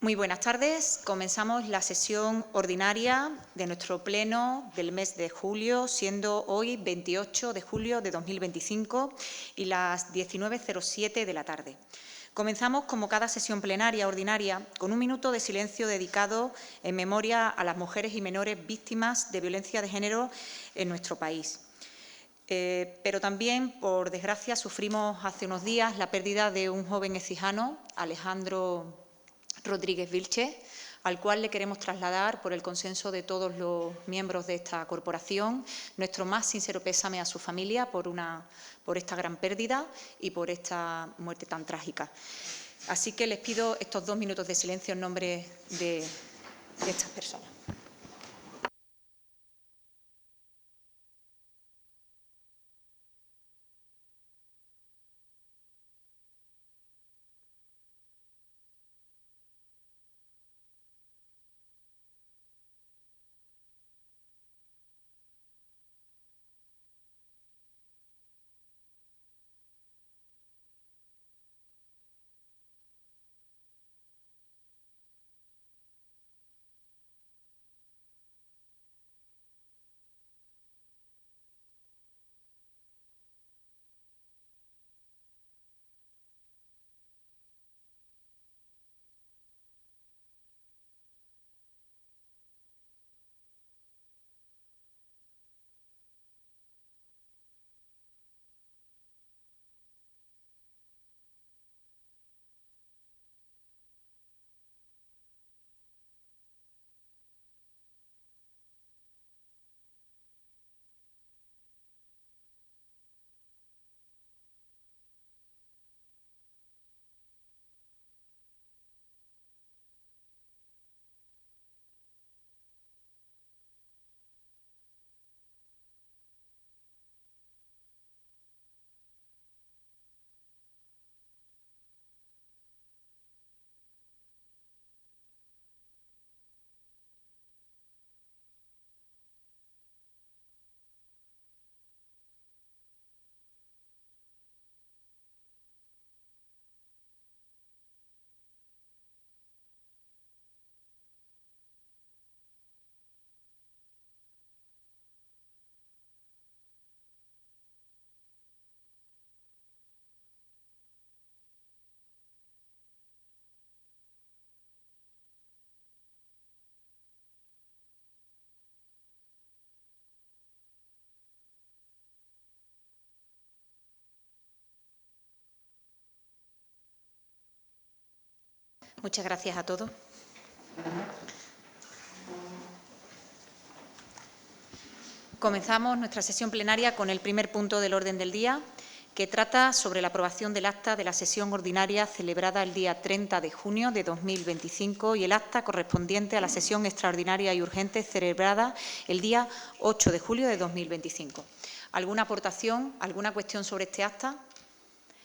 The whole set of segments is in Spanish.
Muy buenas tardes. Comenzamos la sesión ordinaria de nuestro pleno del mes de julio, siendo hoy 28 de julio de 2025 y las 19:07 de la tarde. Comenzamos, como cada sesión plenaria ordinaria, con un minuto de silencio dedicado en memoria a las mujeres y menores víctimas de violencia de género en nuestro país. Pero también, por desgracia, sufrimos hace unos días la pérdida de un joven ecijano, Alejandro Rodríguez Vilches, al cual le queremos trasladar, por el consenso de todos los miembros de esta corporación, nuestro más sincero pésame a su familia por esta gran pérdida y por esta muerte tan trágica. Así que les pido estos 2 minutos de silencio en nombre de estas personas. Muchas gracias a todos. Comenzamos nuestra sesión plenaria con el primer punto del orden del día, que trata sobre la aprobación del acta de la sesión ordinaria celebrada el día 30 de junio de 2025 y el acta correspondiente a la sesión extraordinaria y urgente celebrada el día 8 de julio de 2025. ¿Alguna aportación, alguna cuestión sobre este acta?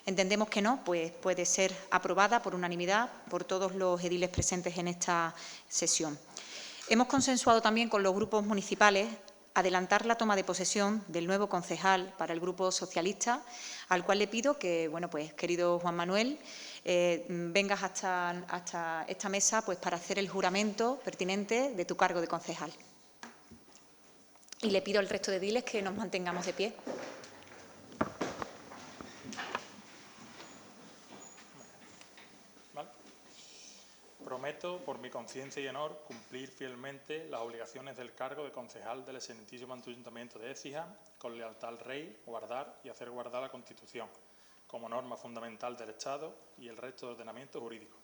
Entendemos que no, pues puede ser aprobada por unanimidad por todos los ediles presentes en esta sesión. Hemos consensuado también con los grupos municipales adelantar la toma de posesión del nuevo concejal para el Grupo Socialista, al cual le pido que, bueno, pues, querido Juan Manuel, vengas hasta esta mesa pues, para hacer el juramento pertinente de tu cargo de concejal. Y le pido al resto de ediles que nos mantengamos de pie. Prometo, por mi conciencia y honor, cumplir fielmente las obligaciones del cargo de concejal del Excelentísimo Ayuntamiento de Écija, con lealtad al Rey, guardar y hacer guardar la Constitución, como norma fundamental del Estado y el resto de ordenamiento jurídico.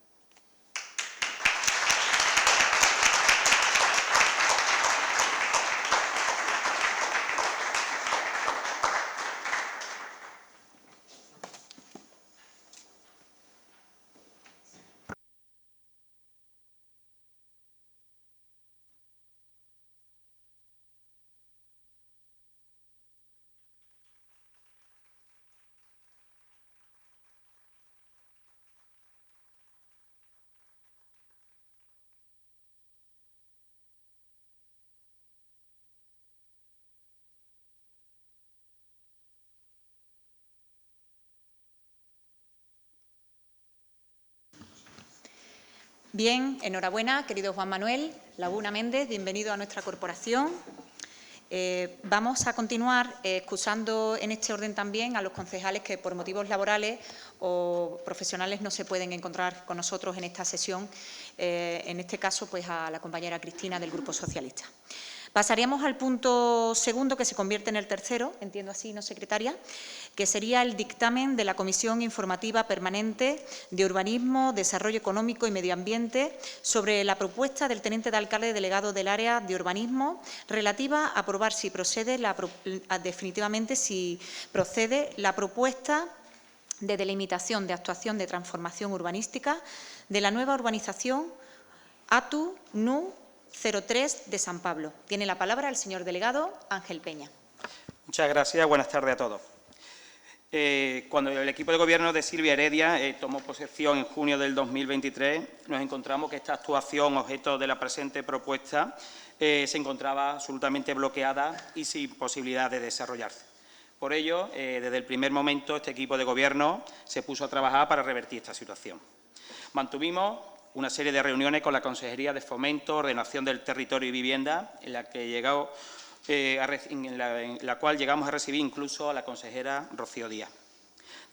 Bien, enhorabuena, querido Juan Manuel Laguna Méndez, bienvenido a nuestra corporación. Vamos a continuar excusando en este orden también a los concejales que por motivos laborales o profesionales no se pueden encontrar con nosotros en esta sesión, en este caso pues a la compañera Cristina del Grupo Socialista. Pasaríamos al punto segundo, que se convierte en el tercero, entiendo así, ¿no, secretaria?, que sería el dictamen de la Comisión Informativa Permanente de Urbanismo, Desarrollo Económico y Medio Ambiente sobre la propuesta del teniente de alcalde delegado del área de urbanismo relativa a aprobar si procede definitivamente si procede la propuesta de delimitación de actuación de transformación urbanística de la nueva urbanización ATU NU 03 de San Pablo. Tiene la palabra el señor delegado Ángel Peña. Muchas gracias. Buenas tardes a todos. Cuando el equipo de gobierno de Silvia Heredia tomó posesión en junio del 2023, nos encontramos que esta actuación, objeto de la presente propuesta, se encontraba absolutamente bloqueada y sin posibilidad de desarrollarse. Por ello, desde el primer momento, este equipo de gobierno se puso a trabajar para revertir esta situación. Mantuvimos una serie de reuniones con la Consejería de Fomento, Ordenación del Territorio y Vivienda, en la cual llegamos a recibir incluso a la consejera Rocío Díaz.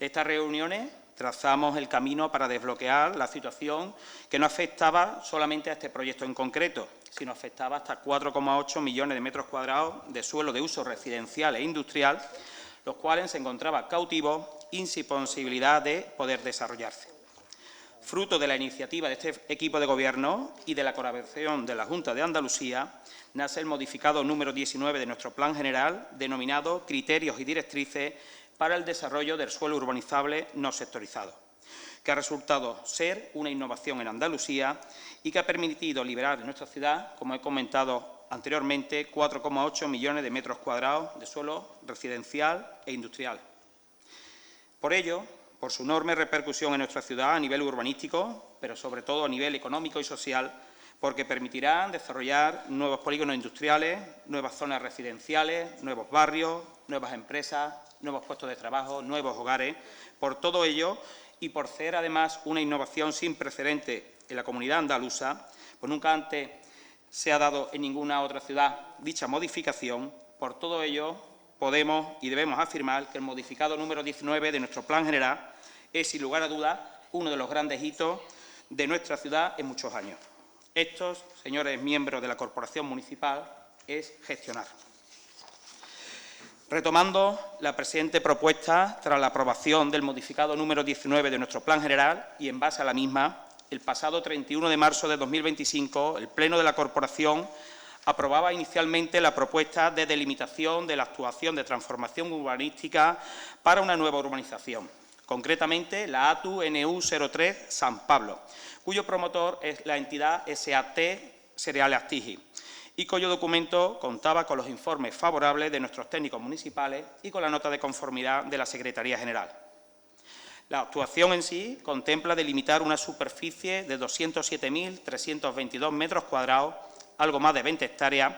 De estas reuniones trazamos el camino para desbloquear la situación que no afectaba solamente a este proyecto en concreto, sino afectaba hasta 4,8 millones de metros cuadrados de suelo de uso residencial e industrial, los cuales se encontraban cautivos y sin posibilidad de poder desarrollarse. Fruto de la iniciativa de este equipo de gobierno y de la colaboración de la Junta de Andalucía, nace el modificado número 19 de nuestro Plan General, denominado Criterios y Directrices para el Desarrollo del Suelo Urbanizable no sectorizado, que ha resultado ser una innovación en Andalucía y que ha permitido liberar en nuestra ciudad, como he comentado anteriormente, 4,8 millones de metros cuadrados de suelo residencial e industrial. Por ello, por su enorme repercusión en nuestra ciudad a nivel urbanístico, pero sobre todo a nivel económico y social, porque permitirá desarrollar nuevos polígonos industriales, nuevas zonas residenciales, nuevos barrios, nuevas empresas, nuevos puestos de trabajo, nuevos hogares. Por todo ello, y por ser además una innovación sin precedentes en la comunidad andaluza, pues nunca antes se ha dado en ninguna otra ciudad dicha modificación, por todo ello podemos y debemos afirmar que el modificado número 19 de nuestro Plan General es, sin lugar a dudas, uno de los grandes hitos de nuestra ciudad en muchos años. Estos, señores miembros de la Corporación Municipal, es gestionar. Retomando la presente propuesta, tras la aprobación del modificado número 19 de nuestro Plan General y en base a la misma, el pasado 31 de marzo de 2025, el Pleno de la Corporación aprobaba inicialmente la propuesta de delimitación de la actuación de transformación urbanística para una nueva urbanización, concretamente la ATU NU 03 San Pablo, cuyo promotor es la entidad SAT Cereales Astigi y cuyo documento contaba con los informes favorables de nuestros técnicos municipales y con la nota de conformidad de la Secretaría General. La actuación en sí contempla delimitar una superficie de 207.322 metros cuadrados, algo más de 20 hectáreas,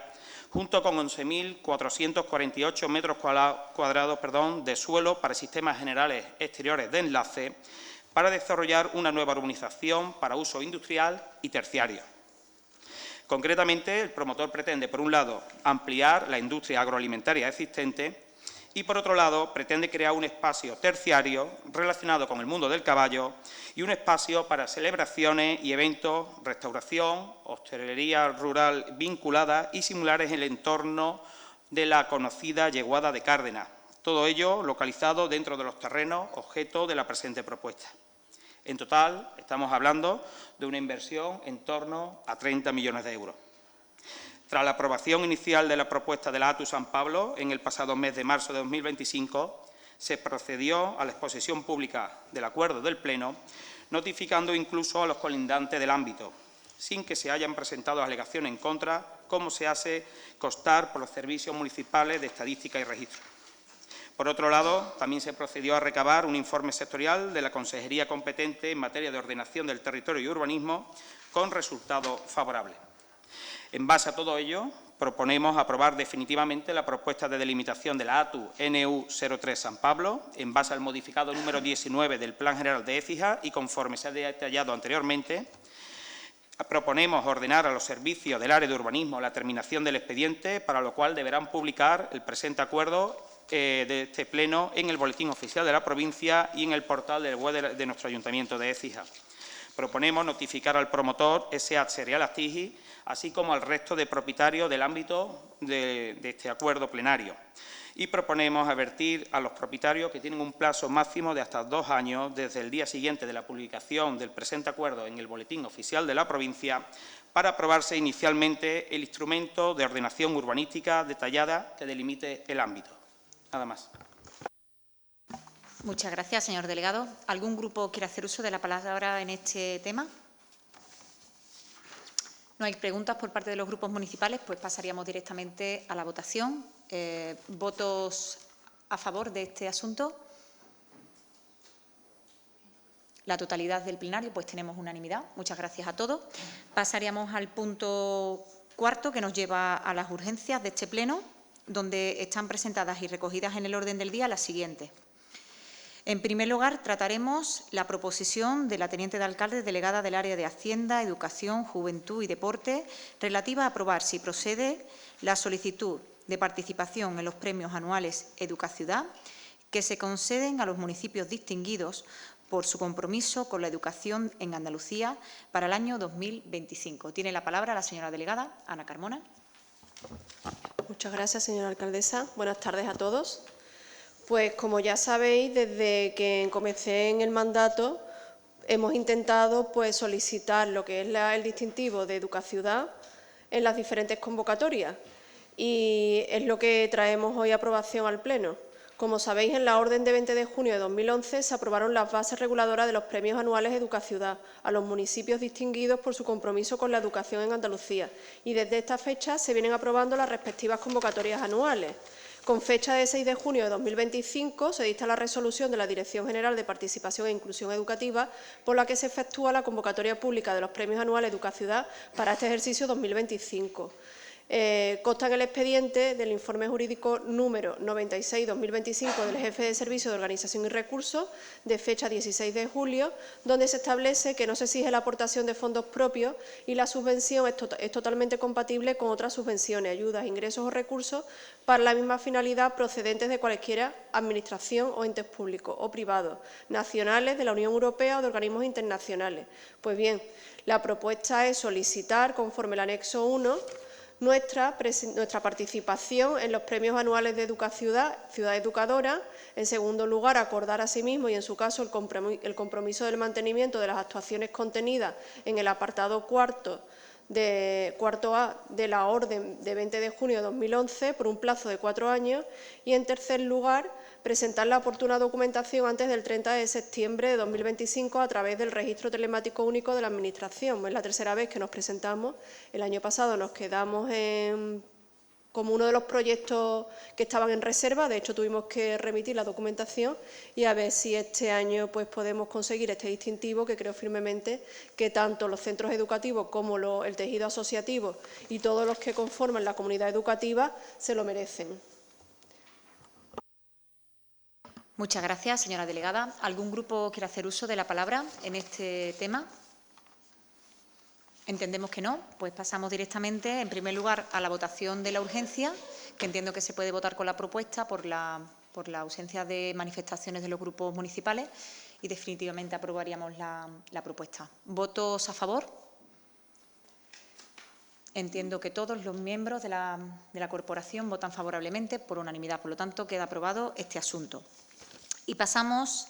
junto con 11.448 metros cuadrados de suelo para sistemas generales exteriores de enlace, para desarrollar una nueva urbanización para uso industrial y terciario. Concretamente, el promotor pretende, por un lado, ampliar la industria agroalimentaria existente y, por otro lado, pretende crear un espacio terciario relacionado con el mundo del caballo y un espacio para celebraciones y eventos, restauración, hostelería rural vinculada y similares en el entorno de la conocida Yeguada de Cárdenas. Todo ello localizado dentro de los terrenos objeto de la presente propuesta. En total, estamos hablando de una inversión en torno a 30 millones de euros. Tras la aprobación inicial de la propuesta de la ATU San Pablo, en el pasado mes de marzo de 2025, se procedió a la exposición pública del acuerdo del Pleno, notificando incluso a los colindantes del ámbito, sin que se hayan presentado alegaciones en contra, como se hace constar por los servicios municipales de estadística y registro. Por otro lado, también se procedió a recabar un informe sectorial de la Consejería competente en materia de ordenación del territorio y urbanismo, con resultados favorables. En base a todo ello, proponemos aprobar definitivamente la propuesta de delimitación de la ATU NU 03 San Pablo, en base al modificado número 19 del Plan General de Écija y conforme se ha detallado anteriormente, Proponemos ordenar a los servicios del área de urbanismo la terminación del expediente, para lo cual deberán publicar el presente acuerdo de este Pleno en el Boletín Oficial de la provincia y en el portal del web de nuestro Ayuntamiento de Écija. Proponemos notificar al promotor S.A. Serial Astigi, así como al resto de propietarios del ámbito de este acuerdo plenario. Y proponemos advertir a los propietarios que tienen un plazo máximo de hasta 2 años desde el día siguiente de la publicación del presente acuerdo en el Boletín Oficial de la provincia para aprobarse inicialmente el instrumento de ordenación urbanística detallada que delimite el ámbito. Nada más. Muchas gracias, señor delegado. ¿Algún grupo quiere hacer uso de la palabra en este tema? No hay preguntas por parte de los grupos municipales, pues pasaríamos directamente a la votación. ¿Votos a favor de este asunto? La totalidad del plenario, pues tenemos unanimidad. Muchas gracias a todos. Pasaríamos al punto cuarto, que nos lleva a las urgencias de este pleno, donde están presentadas y recogidas en el orden del día las siguientes. En primer lugar, trataremos la proposición de la teniente de alcalde delegada del área de Hacienda, Educación, Juventud y Deporte relativa a aprobar, si procede, la solicitud de participación en los premios anuales Educaciudad que se conceden a los municipios distinguidos por su compromiso con la educación en Andalucía para el año 2025. Tiene la palabra la señora delegada Ana Carmona. Muchas gracias, señora alcaldesa. Buenas tardes a todos. Pues, como ya sabéis, desde que comencé en el mandato, hemos intentado solicitar lo que es el distintivo de Educaciudad en las diferentes convocatorias y es lo que traemos hoy a aprobación al Pleno. Como sabéis, en la orden de 20 de junio de 2011 se aprobaron las bases reguladoras de los premios anuales Educaciudad a los municipios distinguidos por su compromiso con la educación en Andalucía y desde esta fecha se vienen aprobando las respectivas convocatorias anuales. Con fecha de 6 de junio de 2025 se dicta la resolución de la Dirección General de Participación e Inclusión Educativa por la que se efectúa la convocatoria pública de los premios anuales Educaciudad para este ejercicio 2025. Consta en el expediente del informe jurídico número 96/2025 del Jefe de Servicio de Organización y Recursos, de fecha 16 de julio, donde se establece que no se exige la aportación de fondos propios y la subvención es totalmente compatible con otras subvenciones, ayudas, ingresos o recursos para la misma finalidad procedentes de cualquier administración o entes públicos o privados, nacionales, de la Unión Europea o de organismos internacionales. Pues bien, la propuesta es solicitar, conforme al anexo 1, nuestra participación en los premios anuales de Educaciudad, Ciudad Educadora. En segundo lugar, acordar asimismo y, en su caso, el compromiso del mantenimiento de las actuaciones contenidas en el apartado cuarto A de la orden de 20 de junio de 2011 por un plazo de 4 años y, en tercer lugar, presentar la oportuna documentación antes del 30 de septiembre de 2025 a través del Registro Telemático Único de la Administración. Es la tercera vez que nos presentamos. El año pasado nos quedamos como uno de los proyectos que estaban en reserva. De hecho, tuvimos que remitir la documentación y a ver si este año podemos conseguir este distintivo, que creo firmemente que tanto los centros educativos como el tejido asociativo y todos los que conforman la comunidad educativa se lo merecen. Muchas gracias, señora delegada. ¿Algún grupo quiere hacer uso de la palabra en este tema? Entendemos que no, pues pasamos directamente, en primer lugar, a la votación de la urgencia, que entiendo que se puede votar con la propuesta por la ausencia de manifestaciones de los grupos municipales y definitivamente aprobaríamos la propuesta. ¿Votos a favor? Entiendo que todos los miembros de la corporación votan favorablemente por unanimidad. Por lo tanto, queda aprobado este asunto. Y pasamos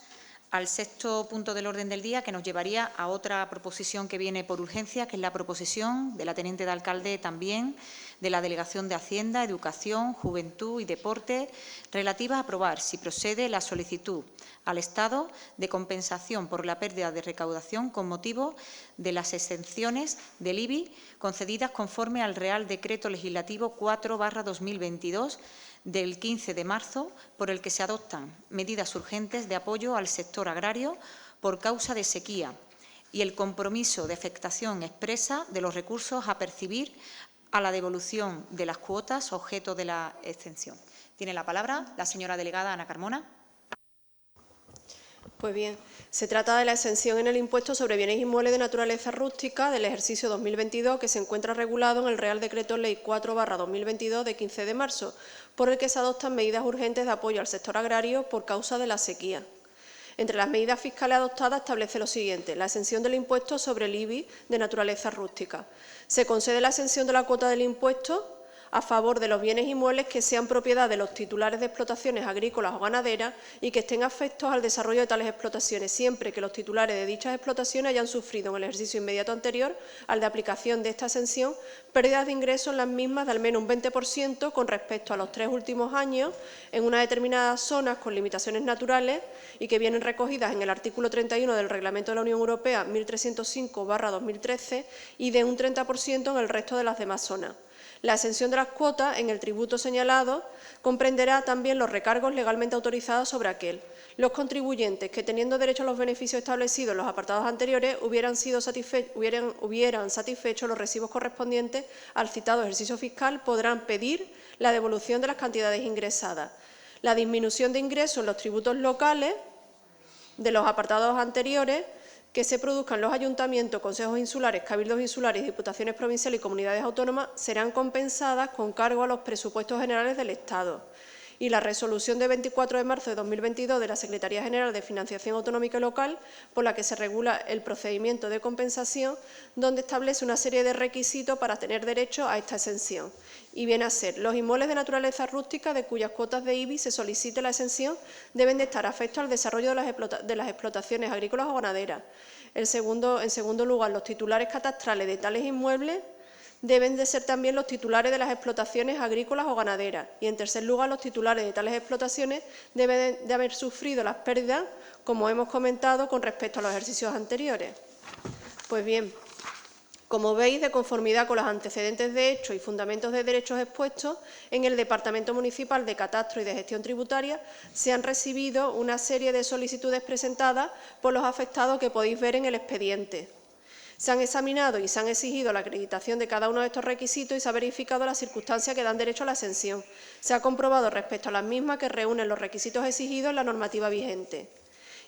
al sexto punto del orden del día, que nos llevaría a otra proposición que viene por urgencia, que es la proposición de la teniente de alcalde también de la Delegación de Hacienda, Educación, Juventud y Deporte, relativa a aprobar, si procede, la solicitud al Estado de compensación por la pérdida de recaudación con motivo de las exenciones del IBI concedidas conforme al Real Decreto Legislativo 4/2022, del 15 de marzo, por el que se adoptan medidas urgentes de apoyo al sector agrario por causa de sequía y el compromiso de afectación expresa de los recursos a percibir a la devolución de las cuotas objeto de la exención. Tiene la palabra la señora delegada Ana Carmona. Pues bien, se trata de la exención en el impuesto sobre bienes inmuebles de naturaleza rústica del ejercicio 2022 que se encuentra regulado en el Real Decreto Ley 4/2022 de 15 de marzo, por el que se adoptan medidas urgentes de apoyo al sector agrario por causa de la sequía. Entre las medidas fiscales adoptadas establece lo siguiente: la exención del impuesto sobre el IBI de naturaleza rústica. Se concede la exención de la cuota del impuesto a favor de los bienes inmuebles que sean propiedad de los titulares de explotaciones agrícolas o ganaderas y que estén afectos al desarrollo de tales explotaciones, siempre que los titulares de dichas explotaciones hayan sufrido en el ejercicio inmediato anterior al de aplicación de esta exención pérdidas de ingresos en las mismas de al menos un 20% con respecto a los 3 últimos años en unas determinadas zonas con limitaciones naturales y que vienen recogidas en el artículo 31 del Reglamento de la Unión Europea 1305/2013 y de un 30% en el resto de las demás zonas. La exención de las cuotas en el tributo señalado comprenderá también los recargos legalmente autorizados sobre aquel. Los contribuyentes que, teniendo derecho a los beneficios establecidos en los apartados anteriores, hubieran satisfecho los recibos correspondientes al citado ejercicio fiscal, podrán pedir la devolución de las cantidades ingresadas. La disminución de ingresos en los tributos locales de los apartados anteriores que se produzcan los ayuntamientos, consejos insulares, cabildos insulares, diputaciones provinciales y comunidades autónomas serán compensadas con cargo a los presupuestos generales del Estado. Y la resolución de 24 de marzo de 2022 de la Secretaría General de Financiación Autonómica y Local, por la que se regula el procedimiento de compensación, donde establece una serie de requisitos para tener derecho a esta exención. Y viene a ser: los inmuebles de naturaleza rústica de cuyas cuotas de IBI se solicite la exención deben de estar afectos al desarrollo de las explotaciones agrícolas o ganaderas. En segundo lugar, los titulares catastrales de tales inmuebles deben de ser también los titulares de las explotaciones agrícolas o ganaderas. Y, en tercer lugar, los titulares de tales explotaciones deben de haber sufrido las pérdidas, como hemos comentado, con respecto a los ejercicios anteriores. Pues bien, como veis, de conformidad con los antecedentes de hechos y fundamentos de derechos expuestos, en el Departamento Municipal de Catastro y de Gestión Tributaria se han recibido una serie de solicitudes presentadas por los afectados que podéis ver en el expediente. Se han examinado y se han exigido la acreditación de cada uno de estos requisitos y se ha verificado las circunstancias que dan derecho a la exención. Se ha comprobado respecto a las mismas que reúnen los requisitos exigidos en la normativa vigente.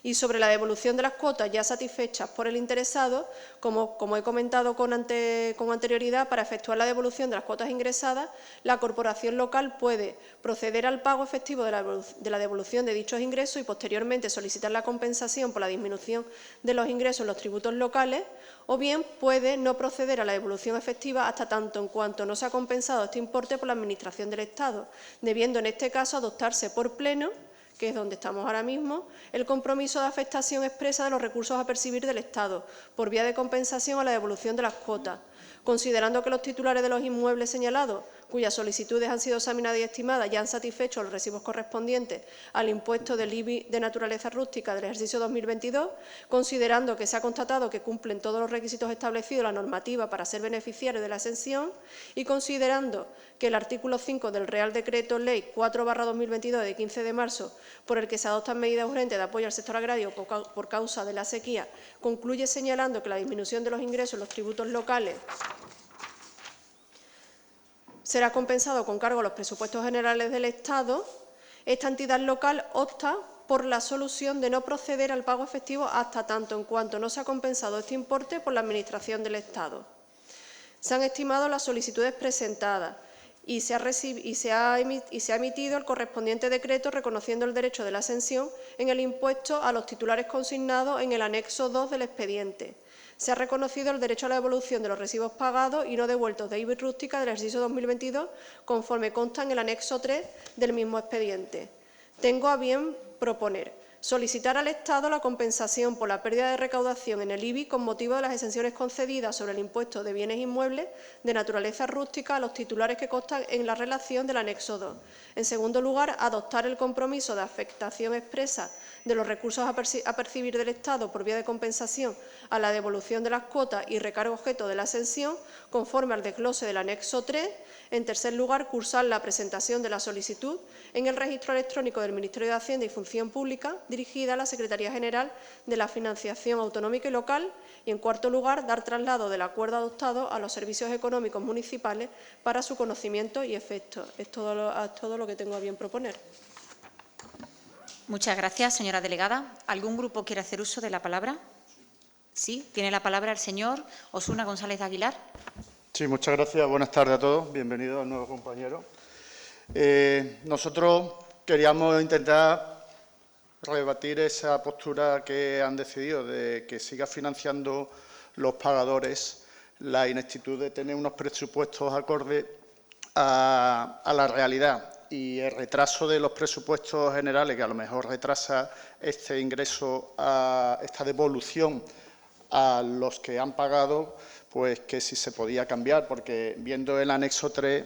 Y sobre la devolución de las cuotas ya satisfechas por el interesado, como he comentado con anterioridad, para efectuar la devolución de las cuotas ingresadas, la corporación local puede proceder al pago efectivo de la devolución de dichos ingresos y posteriormente solicitar la compensación por la disminución de los ingresos en los tributos locales, o bien puede no proceder a la devolución efectiva hasta tanto en cuanto no se ha compensado este importe por la Administración del Estado, debiendo en este caso adoptarse por pleno, que es donde estamos ahora mismo, el compromiso de afectación expresa de los recursos a percibir del Estado, por vía de compensación a la devolución de las cuotas, considerando que los titulares de los inmuebles señalados, cuyas solicitudes han sido examinadas y estimadas, ya han satisfecho los recibos correspondientes al impuesto del IBI de naturaleza rústica del ejercicio 2022, considerando que se ha constatado que cumplen todos los requisitos establecidos en la normativa para ser beneficiarios de la exención y considerando que el artículo 5 del Real Decreto Ley 4/2022 de 15 de marzo, por el que se adoptan medidas urgentes de apoyo al sector agrario por causa de la sequía, concluye señalando que la disminución de los ingresos en los tributos locales será compensado con cargo a los presupuestos generales del Estado, esta entidad local opta por la solución de no proceder al pago efectivo hasta tanto en cuanto no se ha compensado este importe por la Administración del Estado. Se han estimado las solicitudes presentadas y se ha emitido el correspondiente decreto reconociendo el derecho de la exención en el impuesto a los titulares consignados en el anexo 2 del expediente. Se ha reconocido el derecho a la devolución de los recibos pagados y no devueltos de IBI rústica del ejercicio 2022, conforme consta en el anexo 3 del mismo expediente. Tengo a bien proponer solicitar al Estado la compensación por la pérdida de recaudación en el IBI con motivo de las exenciones concedidas sobre el impuesto de bienes inmuebles de naturaleza rústica a los titulares que constan en la relación del anexo 2. En segundo lugar, adoptar el compromiso de afectación expresa de los recursos a percibir del Estado por vía de compensación a la devolución de las cuotas y recargo objeto de la exención, conforme al desglose del anexo 3. En tercer lugar, cursar la presentación de la solicitud en el registro electrónico del Ministerio de Hacienda y Función Pública, dirigida a la Secretaría General de la Financiación Autonómica y Local. Y, en cuarto lugar, dar traslado del acuerdo adoptado a los servicios económicos municipales para su conocimiento y efecto. Es todo lo que tengo a bien proponer. Muchas gracias, señora delegada. ¿Algún grupo quiere hacer uso de la palabra? Sí, tiene la palabra el señor Osuna González de Aguilar. Sí, muchas gracias. Buenas tardes a todos. Bienvenidos al nuevo compañero. Nosotros queríamos intentar rebatir esa postura que han decidido de que siga financiando los pagadores la ineptitud de tener unos presupuestos acordes a la realidad y el retraso de los presupuestos generales, que a lo mejor retrasa este ingreso, esta devolución a los que han pagado, pues que si se podía cambiar, porque viendo el anexo 3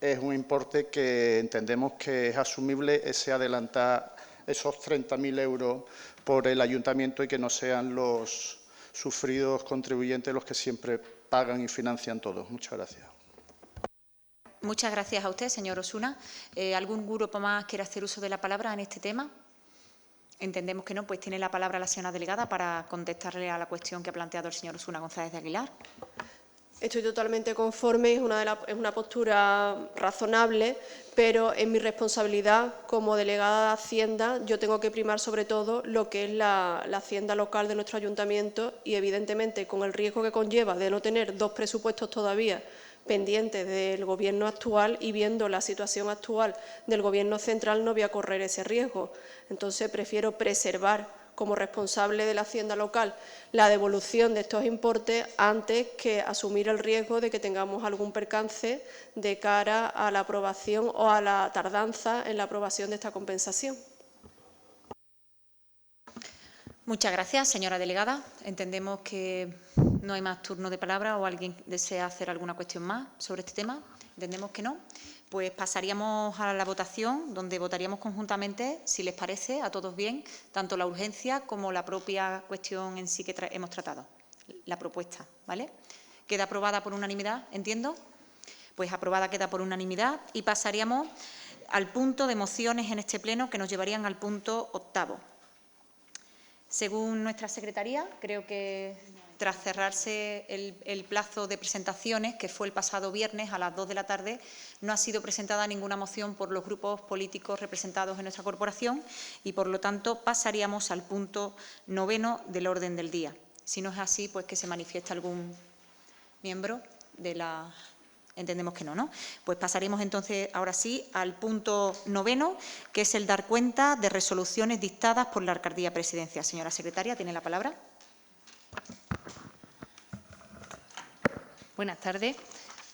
es un importe que entendemos que es asumible ese adelantar esos 30.000 euros por el ayuntamiento y que no sean los sufridos contribuyentes los que siempre pagan y financian todos. Muchas gracias. Muchas gracias a usted, señor Osuna. ¿Algún grupo más quiere hacer uso de la palabra en este tema? Entendemos que no, pues tiene la palabra la señora delegada para contestarle a la cuestión que ha planteado el señor Osuna González de Aguilar. Estoy totalmente conforme, es una postura razonable, pero en mi responsabilidad como delegada de Hacienda yo tengo que primar sobre todo lo que es la Hacienda local de nuestro ayuntamiento y, evidentemente, con el riesgo que conlleva de no tener dos presupuestos todavía pendientes del Gobierno actual y viendo la situación actual del Gobierno central, no voy a correr ese riesgo. Entonces, prefiero preservar como responsable de la Hacienda local la devolución de estos importes antes que asumir el riesgo de que tengamos algún percance de cara a la aprobación o a la tardanza en la aprobación de esta compensación. Muchas gracias, señora delegada. Entendemos que no hay más turno de palabra o alguien desea hacer alguna cuestión más sobre este tema. Entendemos que no. Pues pasaríamos a la votación, donde votaríamos conjuntamente, si les parece, a todos bien, tanto la urgencia como la propia cuestión en sí que hemos tratado, la propuesta, ¿vale? Queda aprobada por unanimidad, ¿entiendo? Pues aprobada queda por unanimidad y pasaríamos al punto de mociones en este pleno que nos llevarían al punto 8º. Según nuestra secretaría, creo que tras cerrarse el plazo de presentaciones, que fue el pasado viernes a las 2 de la tarde, no ha sido presentada ninguna moción por los grupos políticos representados en nuestra corporación y, por lo tanto, pasaríamos al punto 9º del orden del día. Si no es así, pues que se manifieste algún miembro de la... Entendemos que no, ¿no? Pues pasaríamos entonces, ahora sí, al punto 9º, que es el dar cuenta de resoluciones dictadas por la Alcaldía Presidencia. Señora secretaria, ¿tiene la palabra? Buenas tardes.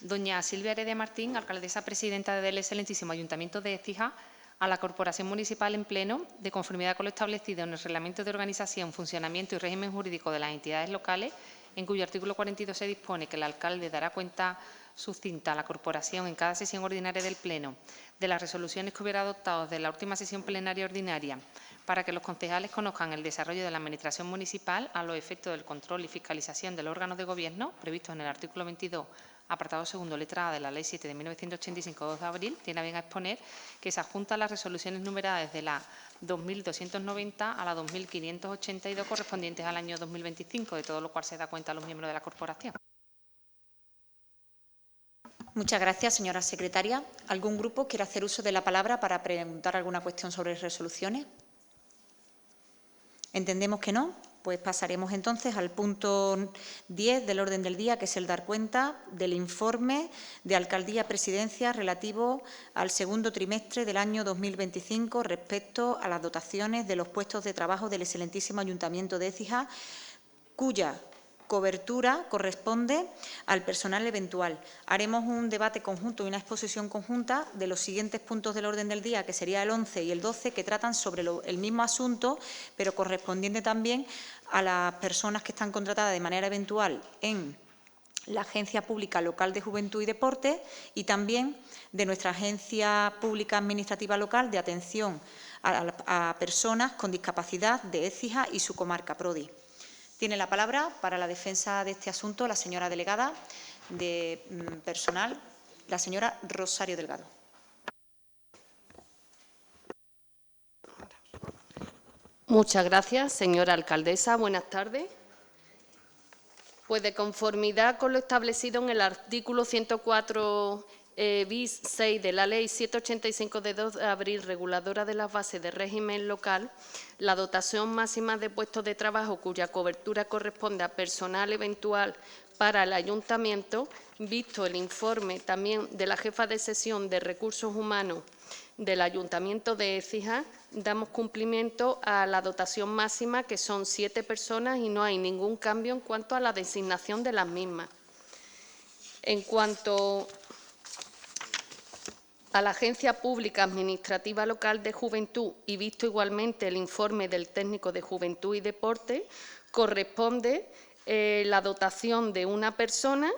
Doña Silvia Heredia Martín, alcaldesa presidenta del excelentísimo Ayuntamiento de Écija, a la Corporación Municipal en pleno, de conformidad con lo establecido en el Reglamento de Organización, Funcionamiento y Régimen Jurídico de las Entidades Locales, en cuyo artículo 42 se dispone que el alcalde dará cuenta sucinta a la corporación en cada sesión ordinaria del Pleno de las resoluciones que hubiera adoptado de la última sesión plenaria ordinaria para que los concejales conozcan el desarrollo de la Administración municipal a los efectos del control y fiscalización del órgano de gobierno previsto en el artículo 22, apartado segundo, letra A de la Ley 7 de 1985, 2 de abril, tiene a bien a exponer que se adjuntan las resoluciones numeradas desde la 2290 a la 2582 correspondientes al año 2025, de todo lo cual se da cuenta a los miembros de la corporación. Muchas gracias, señora secretaria. ¿Algún grupo quiere hacer uso de la palabra para preguntar alguna cuestión sobre resoluciones? Entendemos que no. Pues pasaremos entonces al punto 10 del orden del día, que es el dar cuenta del informe de Alcaldía-Presidencia relativo al segundo trimestre del año 2025 respecto a las dotaciones de los puestos de trabajo del excelentísimo Ayuntamiento de Écija, cuya cobertura corresponde al personal eventual. Haremos un debate conjunto y una exposición conjunta de los siguientes puntos del orden del día, que sería el 11 y el 12, que tratan sobre el mismo asunto, pero correspondiente también a las personas que están contratadas de manera eventual en la Agencia Pública Local de Juventud y Deporte y también de nuestra Agencia Pública Administrativa Local de Atención a Personas con Discapacidad de Écija y su comarca, PRODI. Tiene la palabra para la defensa de este asunto la señora delegada de personal, la señora Rosario Delgado. Muchas gracias, señora alcaldesa. Buenas tardes. Pues de conformidad con lo establecido en el artículo 104 bis 6 de la Ley 785 de 2 de abril, reguladora de las bases de régimen local, la dotación máxima de puestos de trabajo cuya cobertura corresponde a personal eventual para el Ayuntamiento, visto el informe también de la jefa de sección de Recursos Humanos del Ayuntamiento de Écija, damos cumplimiento a la dotación máxima, que son 7 personas, y no hay ningún cambio en cuanto a la designación de las mismas. En cuanto a la Agencia Pública Administrativa Local de Juventud, y visto igualmente el informe del técnico de Juventud y Deporte, corresponde la dotación de una persona,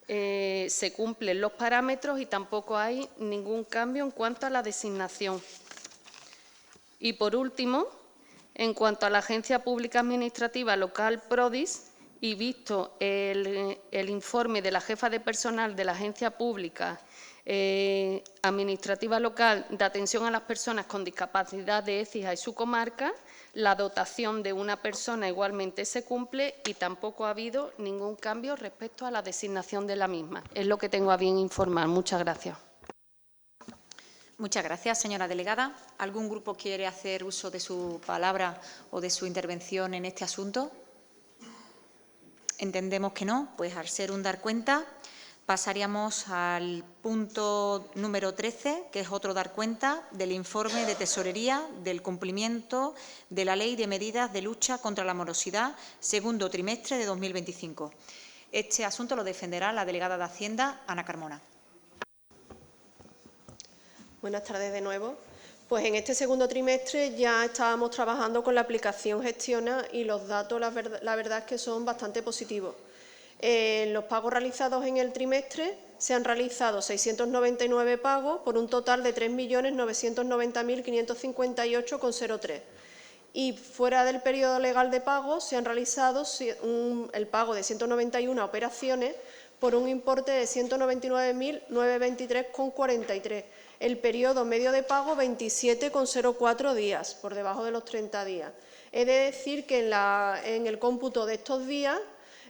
se cumplen los parámetros y tampoco hay ningún cambio en cuanto a la designación. Y, por último, en cuanto a la Agencia Pública Administrativa Local PRODIS, y visto el informe de la jefa de personal de la Agencia Pública Administrativa Local de Atención a las Personas con Discapacidad de Écija y su comarca, la dotación de una persona igualmente se cumple y tampoco ha habido ningún cambio respecto a la designación de la misma. Es lo que tengo a bien informar. Muchas gracias. Muchas gracias, señora delegada. ¿Algún grupo quiere hacer uso de su palabra o de su intervención en este asunto? Entendemos que no, pues al ser un dar cuenta, pasaríamos al punto número 13, que es otro dar cuenta del informe de Tesorería del cumplimiento de la Ley de Medidas de Lucha contra la Morosidad, segundo trimestre de 2025. Este asunto lo defenderá la delegada de Hacienda, Ana Carmona. Buenas tardes de nuevo. Pues en este segundo trimestre ya estábamos trabajando con la aplicación Gestiona y los datos, la verdad es que son bastante positivos. Los pagos realizados en el trimestre se han realizado 699 pagos por un total de 3.990.558,03. Y fuera del periodo legal de pago se han realizado el pago de 191 operaciones por un importe de 199.923,43. El periodo medio de pago 27,04 días, por debajo de los 30 días. He de decir que en el cómputo de estos días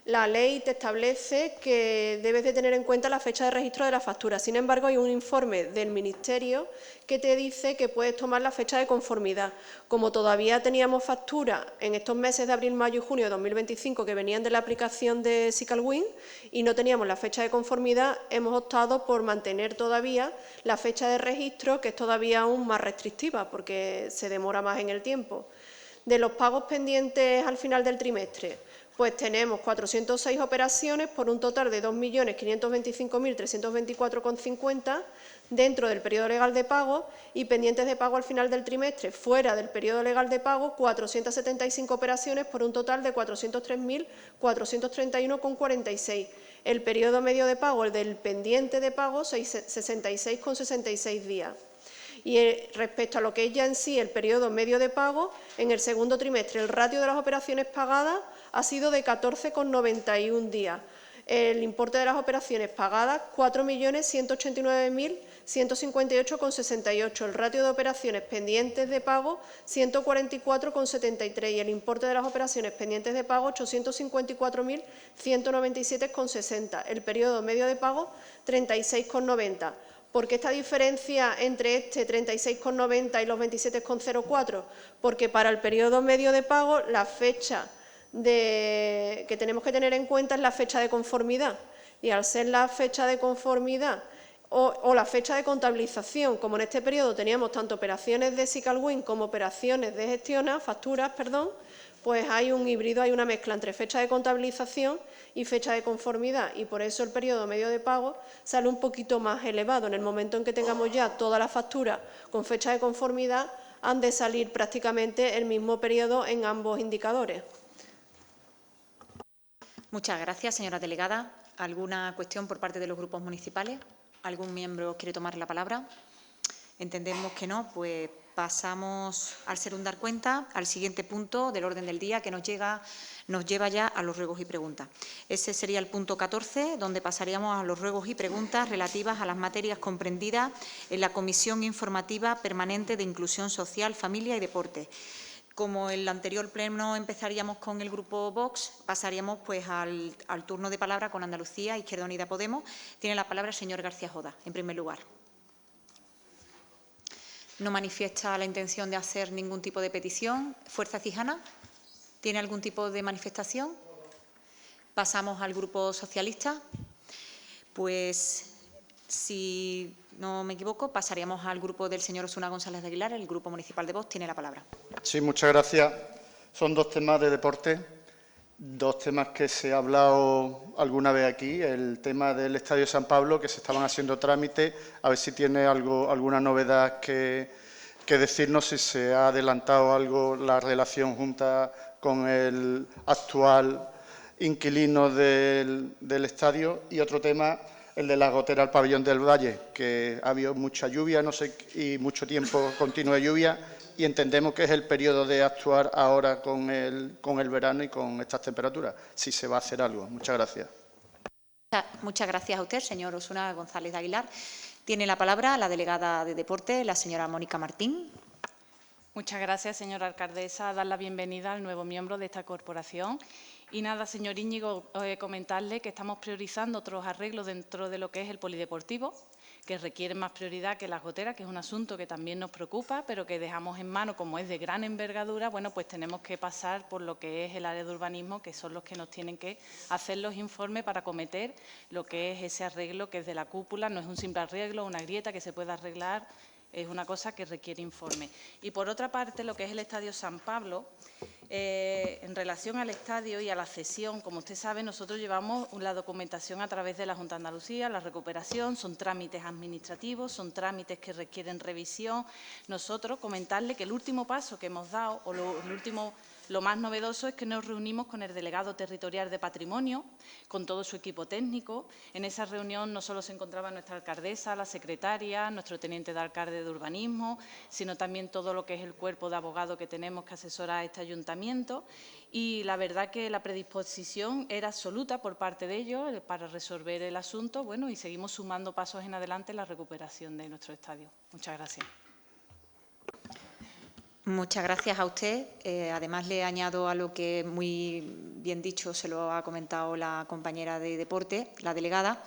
la ley te establece que debes de tener en cuenta la fecha de registro de la factura. Sin embargo, hay un informe del Ministerio que te dice que puedes tomar la fecha de conformidad. Como todavía teníamos facturas en estos meses de abril, mayo y junio de 2025 que venían de la aplicación de SICALWIN y no teníamos la fecha de conformidad, hemos optado por mantener todavía la fecha de registro, que es todavía aún más restrictiva porque se demora más en el tiempo. De los pagos pendientes al final del trimestre, pues tenemos 406 operaciones por un total de 2.525.324,50 dentro del periodo legal de pago, y pendientes de pago al final del trimestre, fuera del periodo legal de pago, 475 operaciones por un total de 403.431,46. El periodo medio de pago, el del pendiente de pago, 66,66 días. Y respecto a lo que es ya en sí el periodo medio de pago, en el segundo trimestre el ratio de las operaciones pagadas ha sido de 14,91 días. El importe de las operaciones pagadas, 4.189.158,68. El ratio de operaciones pendientes de pago, 144,73. Y el importe de las operaciones pendientes de pago, 854.197,60. El periodo medio de pago, 36,90. ¿Por qué esta diferencia entre este 36,90 y los 27,04? Porque para el periodo medio de pago la fecha que tenemos que tener en cuenta es la fecha de conformidad, y al ser la fecha de conformidad o la fecha de contabilización, como en este periodo teníamos tanto operaciones de SICALWIN como operaciones de Gestiona, facturas, perdón, pues hay un híbrido, hay una mezcla entre fecha de contabilización y fecha de conformidad, y por eso el periodo medio de pago sale un poquito más elevado. En el momento en que tengamos ya todas las facturas con fecha de conformidad, han de salir prácticamente el mismo periodo en ambos indicadores. Muchas gracias, señora delegada. ¿Alguna cuestión por parte de los grupos municipales? ¿Algún miembro quiere tomar la palabra? Entendemos que no, pues pasamos, al ser un dar cuenta, al siguiente punto del orden del día, que nos lleva ya a los ruegos y preguntas. Ese sería el punto 14, donde pasaríamos a los ruegos y preguntas relativas a las materias comprendidas en la Comisión Informativa Permanente de Inclusión Social, Familia y Deporte. Como el anterior pleno empezaríamos con el grupo Vox, pasaríamos pues al turno de palabra con Andalucía, Izquierda Unida, Podemos. Tiene la palabra el señor García Joda, en primer lugar. No manifiesta la intención de hacer ningún tipo de petición. Fuerza Cijana, ¿tiene algún tipo de manifestación? Pasamos al Grupo Socialista. Pues, si no me equivoco, pasaríamos al grupo del señor Osuna González de Aguilar, el Grupo Municipal de Vox. Tiene la palabra. Sí, muchas gracias. Son dos temas de deporte, dos temas que se ha hablado alguna vez aquí. El tema del Estadio San Pablo, que se estaban haciendo trámites, a ver si tiene alguna novedad que decirnos, si se ha adelantado algo la relación junta con el actual inquilino del estadio. Y otro tema, el de la gotera al Pabellón del Valle, que ha habido mucha lluvia, y mucho tiempo continuo de lluvia, y entendemos que es el periodo de actuar ahora con el verano y con estas temperaturas, si se va a hacer algo. Muchas gracias. Muchas gracias a usted, señor Osuna González de Aguilar. Tiene la palabra la delegada de Deporte, la señora Mónica Martín. Muchas gracias, señora alcaldesa. Dar la bienvenida al nuevo miembro de esta corporación. Y nada, señor Íñigo, comentarle que estamos priorizando otros arreglos dentro de lo que es el polideportivo, que requieren más prioridad que las goteras, que es un asunto que también nos preocupa, pero que dejamos en mano, como es de gran envergadura, bueno, pues tenemos que pasar por lo que es el área de urbanismo, que son los que nos tienen que hacer los informes para acometer lo que es ese arreglo, que es de la cúpula, no es un simple arreglo, una grieta que se pueda arreglar, es una cosa que requiere informe. Y por otra parte, lo que es el Estadio San Pablo, en relación al estadio y a la cesión, como usted sabe, nosotros llevamos la documentación a través de la Junta de Andalucía, la recuperación, son trámites administrativos, son trámites que requieren revisión. Nosotros comentarle que el último paso que hemos dado, o lo más novedoso, es que nos reunimos con el delegado territorial de Patrimonio, con todo su equipo técnico. En esa reunión no solo se encontraba nuestra alcaldesa, la secretaria, nuestro teniente de alcalde de urbanismo, sino también todo lo que es el cuerpo de abogados que tenemos que asesorar a este ayuntamiento. Y la verdad que la predisposición era absoluta por parte de ellos para resolver el asunto. Bueno, y seguimos sumando pasos en adelante en la recuperación de nuestro estadio. Muchas gracias. Muchas gracias a usted. Además, le añado a lo que muy bien dicho se lo ha comentado la compañera de Deporte, la delegada,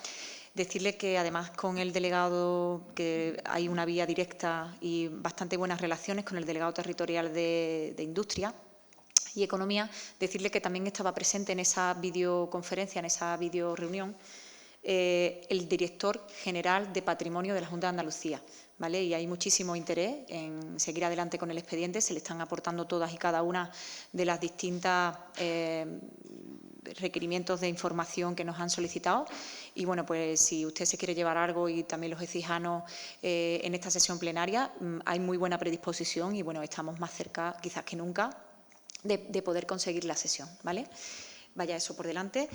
decirle que además con el delegado, que hay una vía directa y bastante buenas relaciones con el delegado territorial de Industria y Economía, decirle que también estaba presente en esa videoconferencia, en esa videoreunión, el director general de Patrimonio de la Junta de Andalucía, ¿vale? Y hay muchísimo interés en seguir adelante con el expediente, se le están aportando todas y cada una de las distintas requerimientos de información que nos han solicitado. Y bueno, pues si usted se quiere llevar algo, y también los ecijanos, en esta sesión plenaria, hay muy buena predisposición y bueno, estamos más cerca quizás que nunca de poder conseguir la sesión, ¿vale? Vaya eso por delante.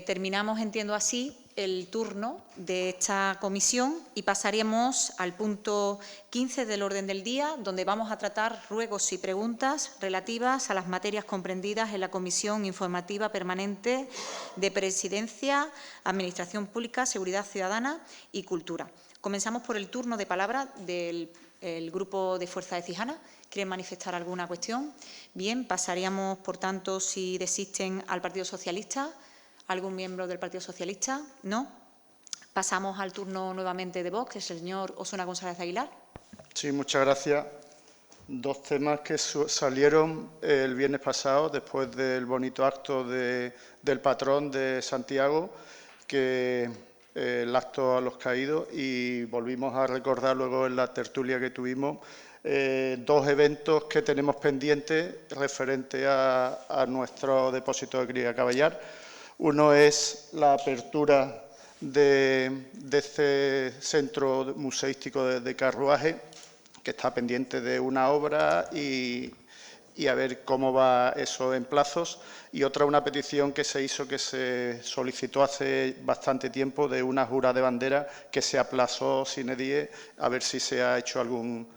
Terminamos, entiendo así, el turno de esta comisión y pasaríamos al punto 15 del orden del día, donde vamos a tratar ruegos y preguntas relativas a las materias comprendidas en la Comisión Informativa Permanente de Presidencia, Administración Pública, Seguridad Ciudadana y Cultura. Comenzamos por el turno de palabra del Grupo de Fuerza de Cijana. ¿Quieren manifestar alguna cuestión? Bien, pasaríamos, por tanto, si desisten, al Partido Socialista. ¿Algún miembro del Partido Socialista? ¿No? Pasamos al turno nuevamente de Vox, el señor Osuna González de Aguilar. Sí, muchas gracias. Dos temas que salieron el viernes pasado, después del bonito acto del patrón de Santiago, que el acto a los caídos, y volvimos a recordar luego en la tertulia que tuvimos dos eventos que tenemos pendientes referente a nuestro depósito de cría caballar. Uno es la apertura de este centro museístico de carruaje, que está pendiente de una obra y a ver cómo va eso en plazos. Y otra, una petición que se hizo, que se solicitó hace bastante tiempo, de una jura de bandera que se aplazó sine die, a ver si se ha hecho algún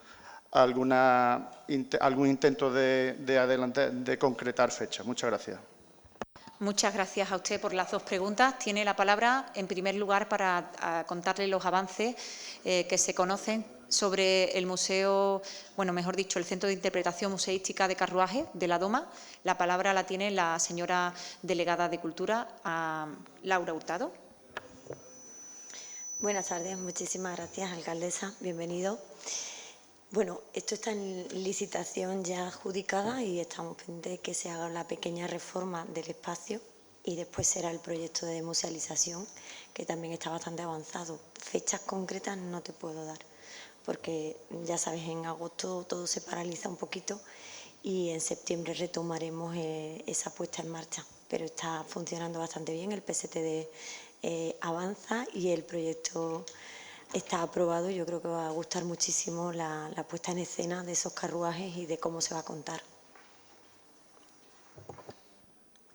intento de adelantar, de concretar fecha. Muchas gracias. Muchas gracias a usted por las dos preguntas. Tiene la palabra, en primer lugar, para contarle los avances que se conocen sobre el museo, bueno, mejor dicho, el Centro de Interpretación Museística de Carruajes de la Doma. La palabra la tiene la señora delegada de Cultura, Laura Hurtado. Buenas tardes, muchísimas gracias, alcaldesa, bienvenido. Bueno, esto está en licitación ya adjudicada y estamos pendientes de que se haga una pequeña reforma del espacio y después será el proyecto de musealización, que también está bastante avanzado. Fechas concretas no te puedo dar, porque ya sabes, en agosto todo se paraliza un poquito y en septiembre retomaremos esa puesta en marcha, pero está funcionando bastante bien, el PSTD avanza y el proyecto está aprobado. Yo creo que va a gustar muchísimo la puesta en escena de esos carruajes y de cómo se va a contar.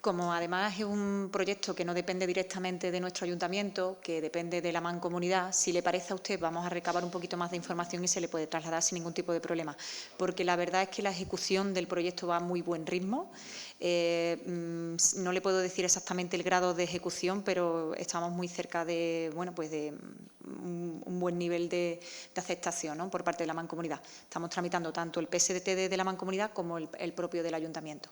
Como además es un proyecto que no depende directamente de nuestro ayuntamiento, que depende de la mancomunidad, si le parece a usted, vamos a recabar un poquito más de información y se le puede trasladar sin ningún tipo de problema. Porque la verdad es que la ejecución del proyecto va a muy buen ritmo. No le puedo decir exactamente el grado de ejecución, pero estamos muy cerca de, bueno, pues de un buen nivel de aceptación, ¿no?, por parte de la mancomunidad. Estamos tramitando tanto el PSDT de la mancomunidad como el propio del ayuntamiento.